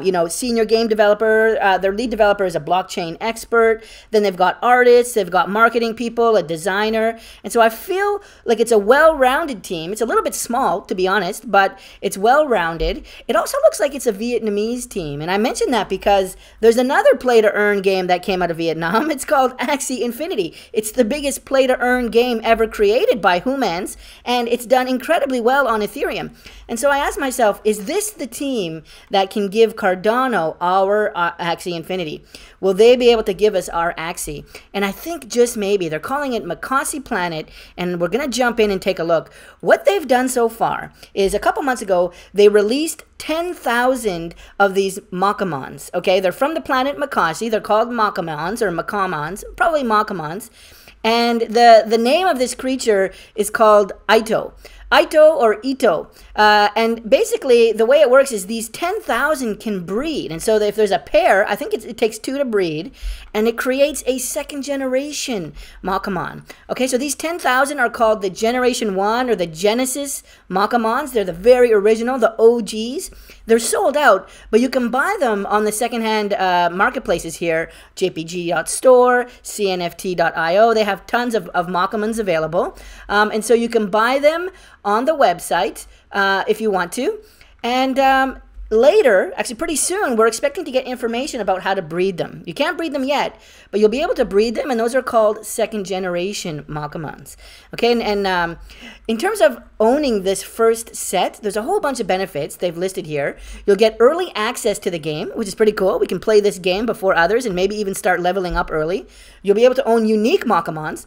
A: you know, senior game developer. Their lead developer is a blockchain expert. Then they've got artists. They've got marketing people, a designer. And so I feel like it's a well-rounded team. It's a little bit small, to be honest, but it's well-rounded. It also looks like it's a Vietnamese team. And I mentioned that because there's another play-to-earn game that came out of Vietnam. It's called Axie Infinity. It's the biggest play-to-earn game ever created by humans, and it's done incredibly well on Ethereum. And so I asked myself, is this the team that can give Cardano our Axie Infinity? Will they be able to give us our Axie? And I think just maybe. They're calling it Mocossi Planet, and we're going to jump in and take a look. What they've done so far is a couple months ago, they released 10,000 of these Mocomons. Okay, they're from the planet Mocossi. They're called Mocomons, or Mocomons, probably Mocomons. And the name of this creature is called Ito. Ito or Ito. And basically, the way it works is these 10,000 can breed. And so if there's a pair, I think it takes 2 to breed, and it creates a second generation Mocomon. Okay, so these 10,000 are called the Generation 1 or the Genesis Mocomons. They're the very original, the OGs. They're sold out, but you can buy them on the secondhand marketplaces here, jpg.store, cnft.io. They have tons of Mocomons available. And so you can buy them on the website if you want to. And later, actually pretty soon, we're expecting to get information about how to breed them. You can't breed them yet, but you'll be able to breed them, and those are called second generation Mocomons. Okay, and in terms of owning this first set, there's a whole bunch of benefits they've listed here. You'll get early access to the game, which is pretty cool. We can play this game before others and maybe even start leveling up early. You'll be able to own unique Mocomons.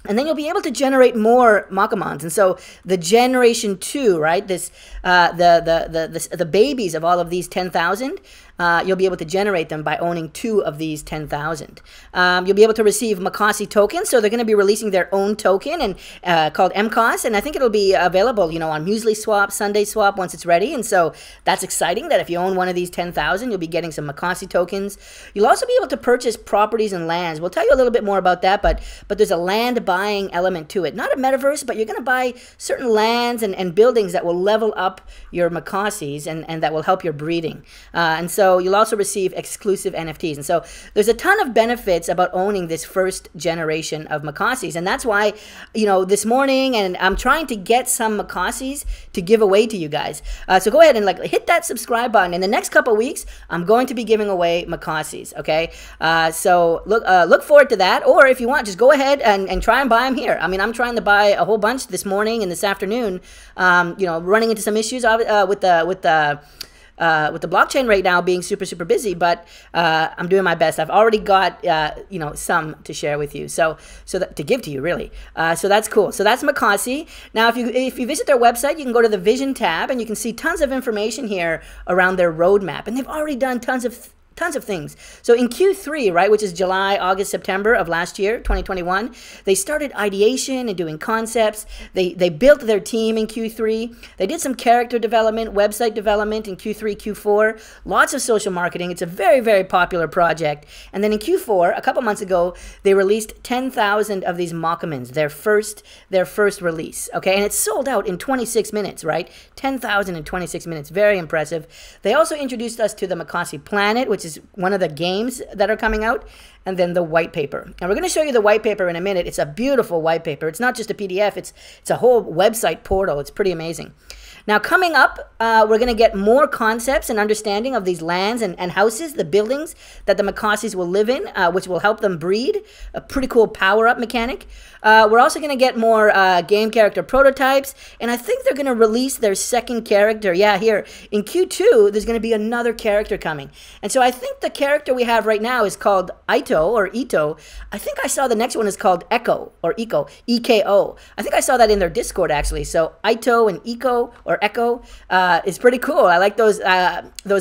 A: And then you'll be able to generate more Mocomons. And so the Generation 2, right, this the babies of all of these 10,000, you'll be able to generate them by owning 2 of these 10,000. You'll be able to receive Mocossi tokens. So they're going to be releasing their own token and called Mocossi, and I think it'll be available, you know, on SundaeSwap, SundaeSwap once it's ready. And so that's exciting that if you own one of these 10,000, you'll be getting some Mocossi tokens. You'll also be able to purchase properties and lands. We'll tell you a little bit more about that, but there's a land buying element to it. Not a metaverse, but you're going to buy certain lands and buildings that will level up your Mocossis and that will help your breeding. And so you'll also receive exclusive NFTs. And so there's a ton of benefits about owning this first generation of Mocossis. And that's why, you know, this morning, and I'm trying to get some Mocossis to give away to you guys. So go ahead and hit that subscribe button. In the next couple of weeks, I'm going to be giving away Mocossis, okay? So look forward to that. Or if you want, just go ahead and try and buy them here. I mean, I'm trying to buy a whole bunch this morning and this afternoon, you know, running into some issues with the blockchain right now being super busy, but I'm doing my best. I've already got you know, some to share with you, so to give to you really. So that's cool. So that's Mocossi. Now if you visit their website, you can go to the Vision tab and you can see tons of information here around their roadmap, and they've already done tons of things. So in Q3, right, which is July, August, September of last year, 2021, they started ideation and doing concepts. They built their team in Q3. They did some character development, website development in Q3, Q4, lots of social marketing. It's a very popular project. And then in Q4, a couple months ago, they released 10,000 of these Mocossi, their first release, okay? And it's sold out in 26 minutes, right? 10,000 in 26 minutes, very impressive. They also introduced us to the Mocossi Planet, which is one of the games that are coming out, and then the white paper. And we're going to show you the white paper in a minute. It's a beautiful white paper. It's not just a PDF. It's a whole website portal. It's pretty amazing. Now, coming up, we're going to get more concepts and understanding of these lands and houses, the buildings that the Mocossis will live in, which will help them breed. A pretty cool power-up mechanic. We're also going to get more game character prototypes, and I think they're going to release their second character. Yeah, here. In Q2, there's going to be another character coming. And so I think the character we have right now is called Ito, or Ito. I think I saw the next one is called Echo, or Eco, E-K-O. I think I saw that in their Discord, actually. So Ito and Eco, or Echo, is pretty cool. I like those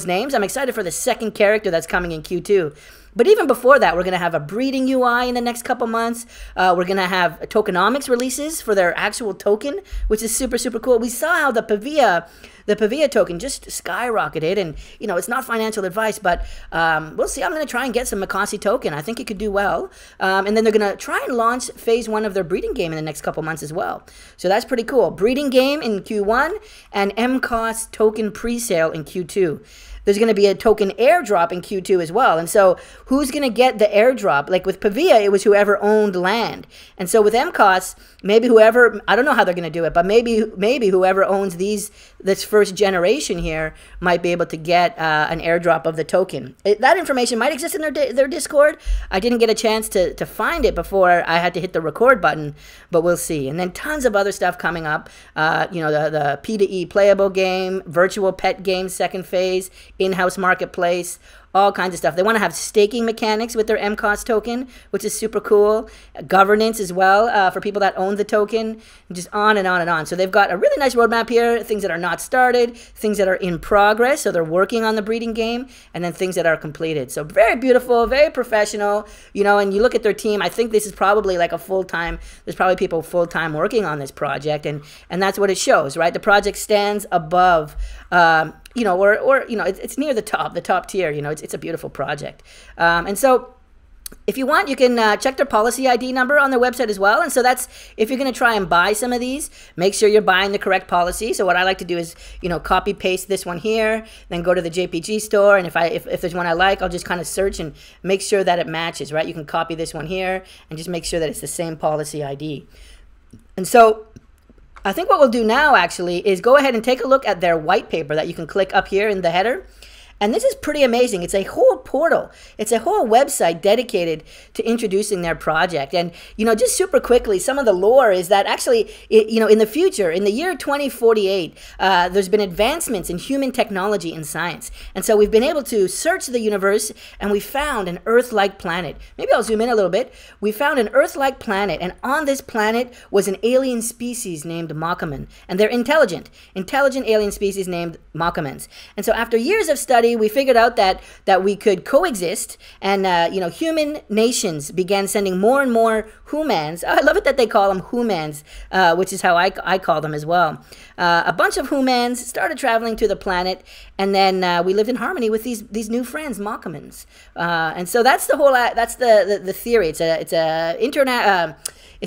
A: names. I'm excited for the second character that's coming in Q2. But even before that, we're going to have a breeding UI in the next couple months. We're going to have tokenomics releases for their actual token, which is super cool. We saw how the Pavia token just skyrocketed, and you know, it's not financial advice, but we'll see. I'm going to try and get some Mocossi token. I think it could do well. And then they're going to try and launch phase 1 of their breeding game in the next couple months as well. So that's pretty cool. Breeding game in Q1 and Mocossi token pre-sale in Q2. There's going to be a token airdrop in Q2 as well. And so who's going to get the airdrop? Like with Pavia, it was whoever owned land. And so with Mocossi, maybe whoever, I don't know how they're going to do it, but maybe whoever owns this first generation here might be able to get an airdrop of the token. That information might exist in their Discord. I didn't get a chance to find it before I had to hit the record button, but we'll see. And then tons of other stuff coming up. You know, the P2E playable game, virtual pet game second phase, in-house marketplace, all kinds of stuff. They want to have staking mechanics with their Mocossi token, which is super cool. Governance as well for people that own the token, and just on and on and on. So they've got a really nice roadmap here, things that are not started, things that are in progress, so they're working on the breeding game, and then things that are completed. So very beautiful, very professional, you know, and you look at their team, I think this is probably like a full-time, there's probably people full-time working on this project, and that's what it shows, right? The project stands above, you know, or you know, it's near the top tier. You know, it's a beautiful project. And so if you want, you can check their policy ID number on their website as well. And so that's, if you're going to try and buy some of these, make sure you're buying the correct policy. So what I like to do is, you know, copy paste this one here, then go to the JPG store, and if there's one I like, I'll just kind of search and make sure that it matches, right? You can copy this one here and just make sure that it's the same policy ID. And so I think what we'll do now actually is go ahead and take a look at their white paper that you can click up here in the header. And this is pretty amazing. It's a whole portal. It's a whole website dedicated to introducing their project. And, you know, just super quickly, some of the lore is that actually, you know, in the future, in the year 2048, there's been advancements in human technology and science. And so we've been able to search the universe, and we found an Earth-like planet. Maybe I'll zoom in a little bit. We found an Earth-like planet, and on this planet was an alien species named Mocossi. And they're intelligent alien species named Mocossi. And so after years of study, eventually we figured out that we could coexist, and human nations began sending more and more humans. I love it that they call them humans, which is how I call them as well. A bunch of humans started traveling to the planet, and then we lived in harmony with these new friends, Mocomans. And so that's the whole that's the theory. It's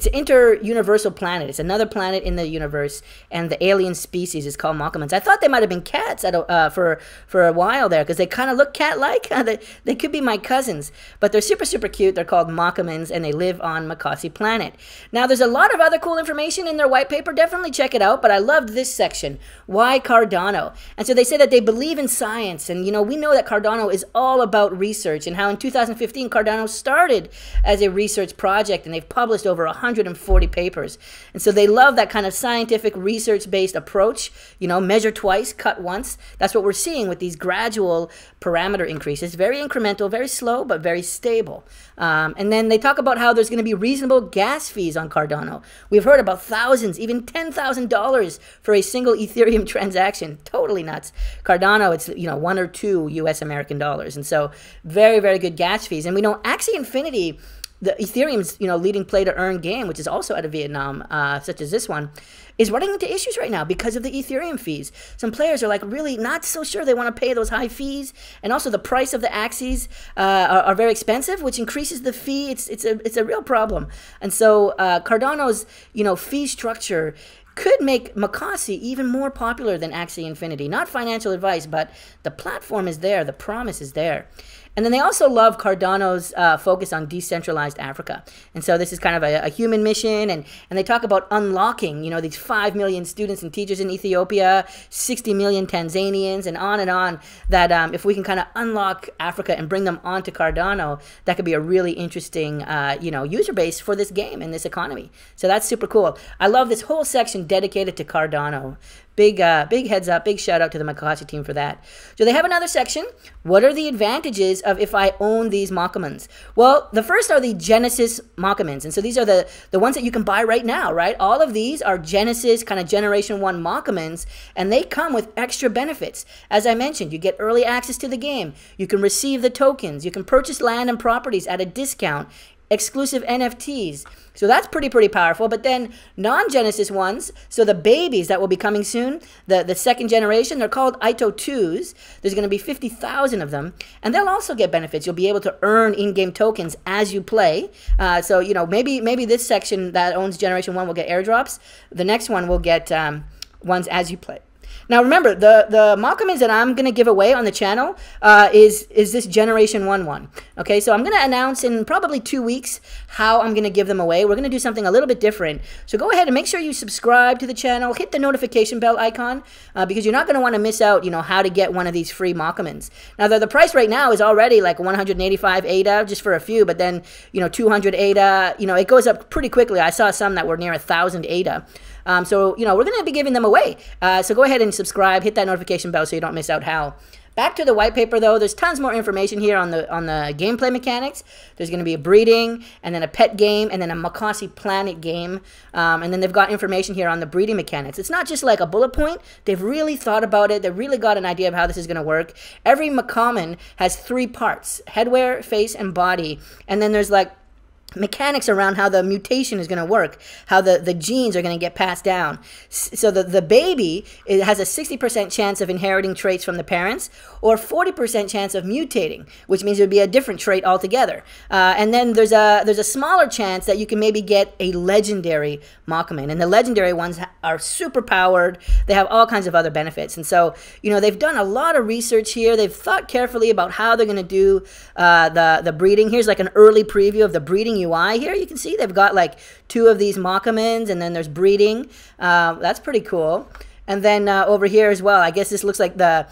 A: an inter-universal planet. It's another planet in the universe, and the alien species is called Mocomans. I thought they might have been cats for a while there, because they kind of look cat-like. They could be my cousins, but they're super, super cute. They're called Mocomans, and they live on Mocossi planet. Now, there's a lot of other cool information in their white paper. Definitely check it out, but I loved this section. Why Cardano? And so they say that they believe in science, and we know that Cardano is all about research, and how in 2015 Cardano started as a research project, and they've published over 140 papers. And so they love that kind of scientific research-based approach, measure twice, cut once. That's what we're seeing with these gradual parameter increases. Very incremental, very slow, but very stable. And then they talk about how there's going to be reasonable gas fees on Cardano. We've heard about thousands, even $10,000 for a single Ethereum transaction. Totally nuts. Cardano, it's 1 or 2 US American dollars. And so very, very good gas fees. And we know Axie Infinity, the Ethereum's leading play to earn game, which is also out of Vietnam, such as this one, is running into issues right now because of the Ethereum fees. Some players are really not so sure they want to pay those high fees, and also the price of the Axies are very expensive, which increases the fee. It's a real problem. And so Cardano's fee structure could make Mocossi even more popular than Axie Infinity. Not financial advice, but the platform is there, the promise is there. And then they also love Cardano's focus on decentralized Africa. And so this is kind of a human mission, and they talk about unlocking, these 5 million students and teachers in Ethiopia, 60 million Tanzanians, and on, that if we can kind of unlock Africa and bring them onto Cardano, that could be a really interesting, user base for this game and this economy. So that's super cool. I love this whole section dedicated to Cardano. Big heads up, big shout out to the Mocossi team for that. So they have another section. What are the advantages of if I own these Mocomans? Well, the first are the Genesis Mocomans. And so these are the ones that you can buy right now, right? All of these are Genesis kind of Generation 1 Mocomans, and they come with extra benefits. As I mentioned, you get early access to the game. You can receive the tokens. You can purchase land and properties at a discount. Exclusive NFTs. So that's pretty powerful. But then non-Genesis ones, so the babies that will be coming soon, the second generation, they're called Ito 2s. There's going to be 50,000 of them, and they'll also get benefits. You'll be able to earn in-game tokens as you play. So maybe this section that owns Generation 1 will get airdrops. The next one will get ones as you play. Now remember, the Mocomans that I'm going to give away on the channel is this Generation 1 one. Okay, so I'm going to announce in probably 2 weeks how I'm going to give them away. We're going to do something a little bit different. So go ahead and make sure you subscribe to the channel. Hit the notification bell icon because you're not going to want to miss out, how to get one of these free Mocomans. Now the price right now is already like 185 ADA just for a few, but then 200 ADA, it goes up pretty quickly. I saw some that were near 1,000 ADA. So we're going to be giving them away. So go ahead and subscribe, hit that notification bell so you don't miss out how. Back to the white paper though, there's tons more information here on the gameplay mechanics. There's going to be a breeding, and then a pet game, and then a Mocossi planet game. And then they've got information here on the breeding mechanics. It's not just like a bullet point. They've really thought about it. They've really got an idea of how this is going to work. Every Mocoman has 3 parts: headwear, face, and body. And then there's like mechanics around how the mutation is going to work, how the genes are going to get passed down. So the baby has a 60% chance of inheriting traits from the parents, or 40% chance of mutating, which means it would be a different trait altogether. And then there's a smaller chance that you can maybe get a legendary Mocoman, and the legendary ones are super powered. They have all kinds of other benefits. And so they've done a lot of research here. They've thought carefully about how they're going to do the breeding. Here's like an early preview of the breeding UI here. You can see they've got like 2 of these Mocomans, and then there's breeding. That's pretty cool. And then over here as well, I guess this looks like the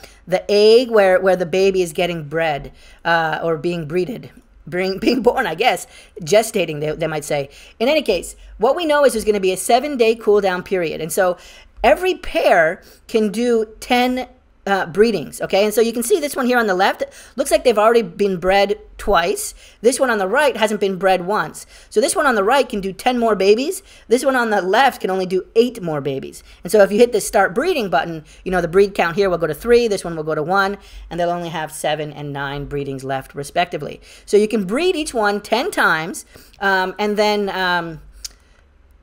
A: egg where the baby is getting bred or being breeded. Being born, I guess, gestating, they might say. In any case, what we know is there's going to be a 7-day cooldown period. And so every pair can do 10 breedings, okay? And so you can see this one here on the left looks like they've already been bred twice. This one on the right hasn't been bred once. So this one on the right can do 10 more babies. This one on the left can only do 8 more babies. And so if you hit the start breeding button, you know, the breed count here will go to 3, this one will go to 1, and they'll only have 7 and 9 breedings left respectively. So you can breed each one 10 times, and then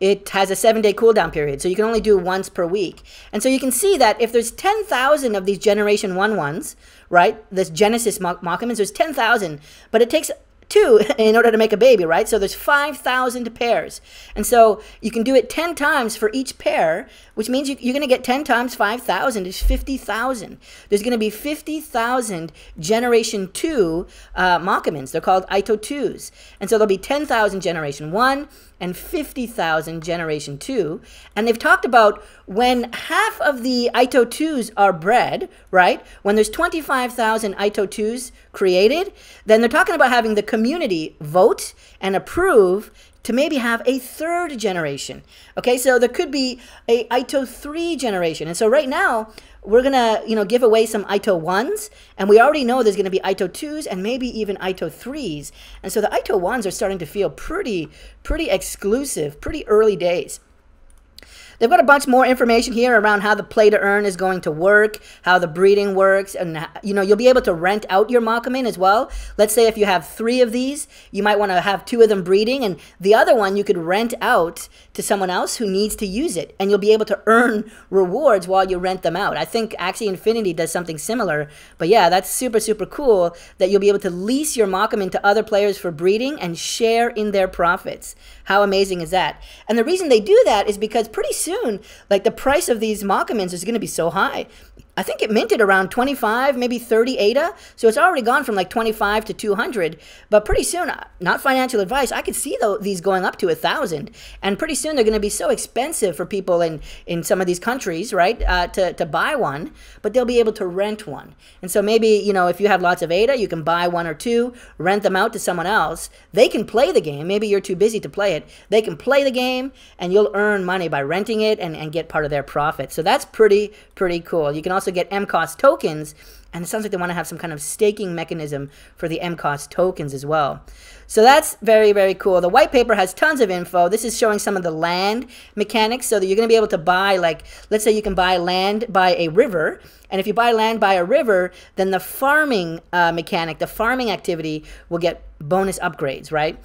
A: it has a 7-day cooldown period, so you can only do once per week. And so you can see that if there's 10,000 of these Generation 1 ones, right, this Genesis Mocossi, there's 10,000, but it takes 2 in order to make a baby, right? So there's 5,000 pairs. And so you can do it 10 times for each pair, which means you're going to get 10 times 5,000 is 50,000. There's going to be 50,000 Generation 2 Mocossi. They're called Ito 2s. And so there'll be 10,000 Generation 1 and 50,000 Generation 2. And they've talked about when half of the Ito 2s are bred, right? When there's 25,000 Ito 2s created, then they're talking about having the community vote and approve to maybe have a 3rd generation. Okay, so there could be a Ito 3 generation. And so right now, we're gonna, you know, give away some Ito 1s, and we already know there's gonna be Ito 2s and maybe even Ito 3s. And so the Ito 1s are starting to feel pretty exclusive, pretty early days. They've got a bunch more information here around how the play to earn is going to work, how the breeding works, and you know, you'll be able to rent out your Mocossi as well. Let's say if you have 3 of these, you might want to have 2 of them breeding, and the other one you could rent out to someone else who needs to use it, and you'll be able to earn rewards while you rent them out. I think Axie Infinity does something similar, but yeah, that's super cool that you'll be able to lease your Mocossi to other players for breeding and share in their profits. How amazing is that? And the reason they do that is because pretty soon, like the price of these Mocossi is going to be so high. I think it minted around 25, maybe 30 ADA. So it's already gone from like 25 to 200. But pretty soon, not financial advice, I could see these going up to 1,000. And pretty soon they're going to be so expensive for people in some of these countries, right, to buy one. But they'll be able to rent one. And so maybe, you know, if you have lots of ADA, you can buy 1 or 2, rent them out to someone else. They can play the game. Maybe you're too busy to play it. They can play the game, and you'll earn money by renting it and get part of their profit. So that's pretty cool. You can also get Mocossi tokens, and it sounds like they want to have some kind of staking mechanism for the Mocossi tokens as well. So that's very cool. The white paper has tons of info. This is showing some of the land mechanics so that you're going to be able to buy, like, let's say you can buy land by a river. And if you buy land by a river, then the farming mechanic, the farming activity will get bonus upgrades, right?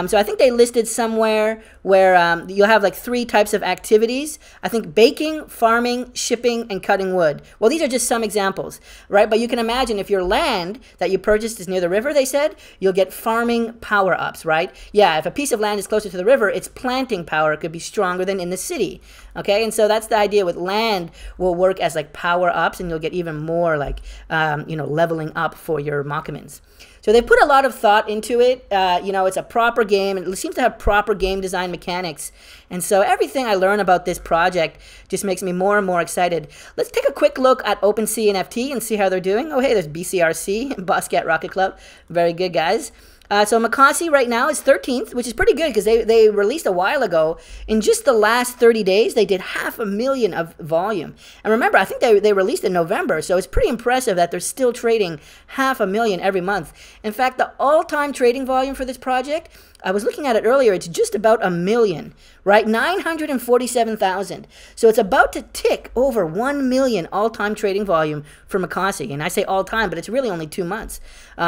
A: So I think they listed somewhere where you'll have like 3 types of activities. I think baking, farming, shipping, and cutting wood. Well, these are just some examples, right? But you can imagine if your land that you purchased is near the river, they said, you'll get farming power-ups, right? Yeah, if a piece of land is closer to the river, its planting power could be stronger than in the city, okay? And so that's the idea with land will work as like power-ups, and you'll get even more like, you know, leveling up for your Mocossi. So they put a lot of thought into it. You know, it's a proper game, and it seems to have proper game design mechanics. And so everything I learn about this project just makes me more and more excited. Let's take a quick look at OpenSea NFT and see how they're doing. Oh, hey, there's BCRC, Boscat Rocket Club. Very good, guys. So Mocossi right now is 13th, which is pretty good because they released a while ago. In just the last 30 days, they did 500,000 of volume. And remember, I think they released in November, so it's pretty impressive that they're still trading 500,000 every month. In fact, the all-time trading volume for this project, I was looking at it earlier, it's just about 1 million, right? 947,000. So it's about to tick over 1 million all-time trading volume for Mocossi. And I say all-time, but it's really only 2 months.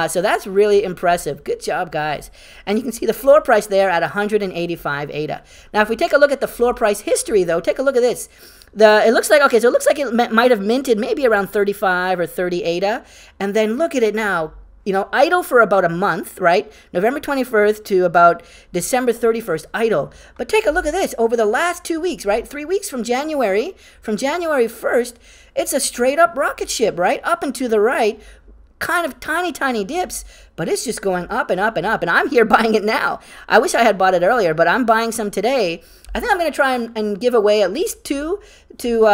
A: So that's really impressive. Good job, guys. And you can see the floor price there at 185 ADA. Now, if we take a look at the floor price history, though, take a look at this. It looks like, okay, so it looks like it might have minted maybe around 35 or 30 ADA. And then look at it now. You know, idle for about a month, right? November 21st to about December 31st, idle. But take a look at this. Over the last 2 weeks, right? 3 weeks from January 1st, it's a straight up rocket ship, right? Up and to the right, kind of tiny dips, but it's just going up and up and up. And I'm here buying it now. I wish I had bought it earlier, but I'm buying some today. I think I'm going to try and give away at least 2 to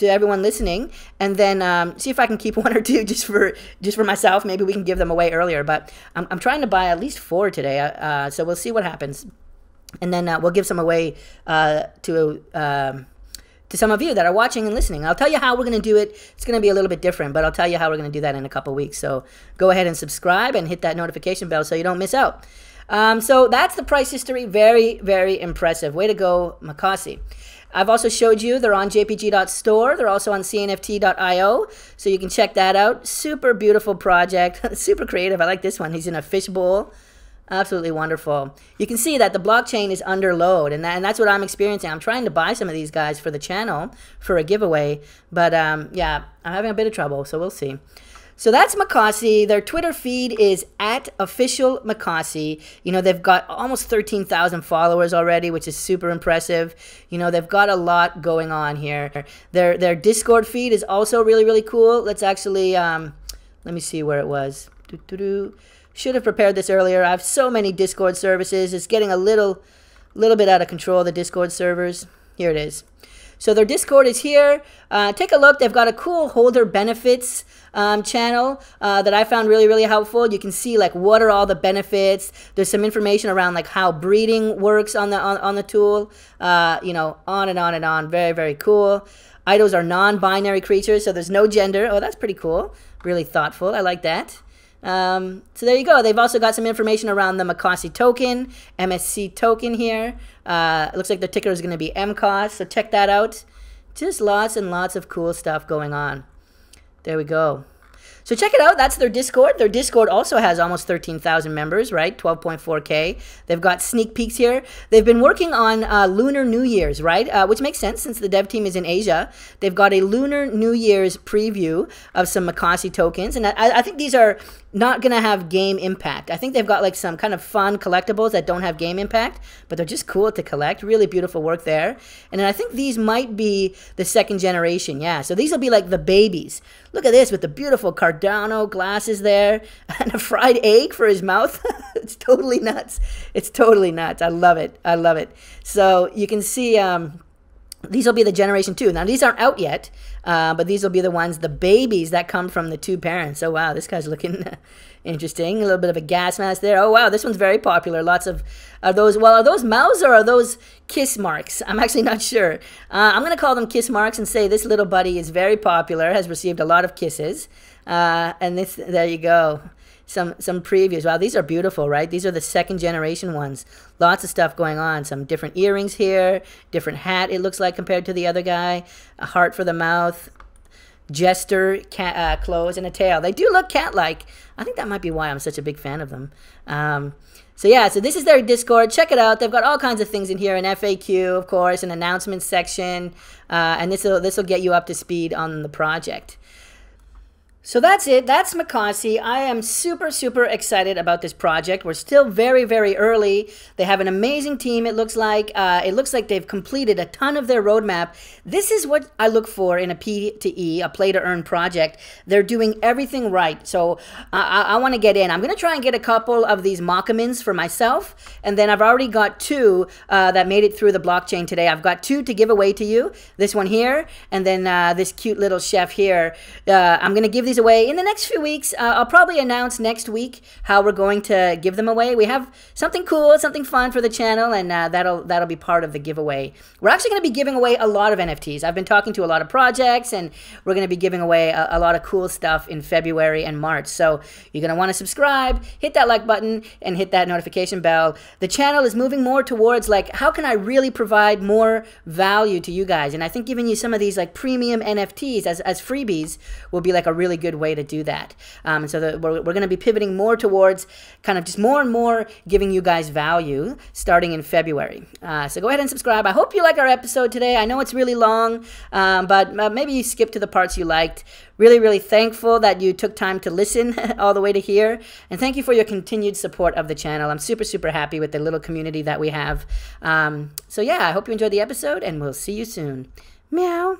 A: everyone listening, and then see if I can keep 1 or 2 just for myself. Maybe we can give them away earlier, but I'm trying to buy at least 4 today. So we'll see what happens, and then we'll give some away to to some of you that are watching and listening. I'll tell you how we're going to do it. It's going to be a little bit different, but I'll tell you how we're going to do that in a couple weeks. So go ahead and subscribe and hit that notification bell so you don't miss out. So that's the price history. Very, very impressive. Way to go, Mocossi. I've also showed you they're on jpg.store. They're also on cnft.io, so you can check that out. Super beautiful project. Super creative. I like this one. He's in a fishbowl. Absolutely wonderful. You can see that the blockchain is under load, and that's what I'm experiencing. I'm trying to buy some of these guys for the channel for a giveaway, but yeah, I'm having a bit of trouble, so we'll see. So that's Mocossi. Their Twitter feed is @officialmocossi. You know, they've got almost 13,000 followers already, which is super impressive. You know, they've got a lot going on here. Their Discord feed is also really, really cool. Let's actually, let me see where it was. Should have prepared this earlier. I have so many Discord services. It's getting a little bit out of control, the Discord servers. Here it is. So their Discord is here. Take a look. They've got a cool holder benefits channel that I found really, really helpful. You can see like what are all the benefits. There's some information around like how breeding works on the tool. You know, on and on and on. Very, very cool. Idols are non-binary creatures, so there's no gender. Oh, that's pretty cool. Really thoughtful. I like that. So there you go. They've also got some information around the Mocossi token, MSC token here. It looks like the ticker is going to be MCOS, so check that out. Just lots and lots of cool stuff going on. There we go. So check it out. That's their Discord. Their Discord also has almost 13,000 members, right? 12.4K. They've got sneak peeks here. They've been working on Lunar New Year's, right? Which makes sense since the dev team is in Asia. They've got a Lunar New Year's preview of some Mocossi tokens. And I think these are not going to have game impact. I think they've got like some kind of fun collectibles that don't have game impact, but they're just cool to collect. Really beautiful work there. And then I think these might be the second generation. Yeah, so these will be like the babies. Look at this with the beautiful Cardano glasses there and a fried egg for his mouth. It's totally nuts. It's totally nuts. I love it. I love it. So you can see these will be the generation 2. Now, these aren't out yet, but these will be the ones, the babies that come from the 2 parents. Oh, wow, this guy's looking interesting. A little bit of a gas mask there. Oh, wow, this one's very popular. Lots of, are those mouths or are those kiss marks? I'm actually not sure. I'm going to call them kiss marks and say this little buddy is very popular, has received a lot of kisses. And this, there you go. Some previews. Wow, these are beautiful, right? These are the second generation ones. Lots of stuff going on. Some different earrings here, different hat it looks like compared to the other guy. A heart for the mouth, jester cat, clothes, and a tail. They do look cat-like. I think that might be why I'm such a big fan of them. So yeah, so this is their Discord. Check it out. They've got all kinds of things in here, an FAQ, of course, an announcement section, and this will get you up to speed on the project. So that's it. That's Mocossi. I am super, super excited about this project. We're still very, very early. They have an amazing team, it looks like. It looks like they've completed a ton of their roadmap. This is what I look for in a P2E, a play-to-earn project. They're doing everything right. So I want to get in. I'm going to try and get a couple of these Mockamins for myself. And then I've already got 2 that made it through the blockchain today. I've got 2 to give away to you. This one here, and then this cute little chef here. I'm going to give these away in the next few weeks. I'll probably announce next week how we're going to give them away. We have something cool, something fun for the channel, and that'll be part of the giveaway. We're actually going to be giving away a lot of NFTs. I've been talking to a lot of projects, and we're going to be giving away a lot of cool stuff in February and March. So you're going to want to subscribe, hit that like button, and hit that notification bell. The channel is moving more towards like, how can I really provide more value to you guys? And I think giving you some of these like premium NFTs as freebies will be like a really good way to do that. So we're going to be pivoting more towards kind of just more and more giving you guys value starting in February. So go ahead and subscribe. I hope you like our episode today. I know it's really long, but maybe you skip to the parts you liked. Really, really thankful that you took time to listen all the way to here. And thank you for your continued support of the channel. I'm super, super happy with the little community that we have. So yeah, I hope you enjoyed the episode, and we'll see you soon. Meow.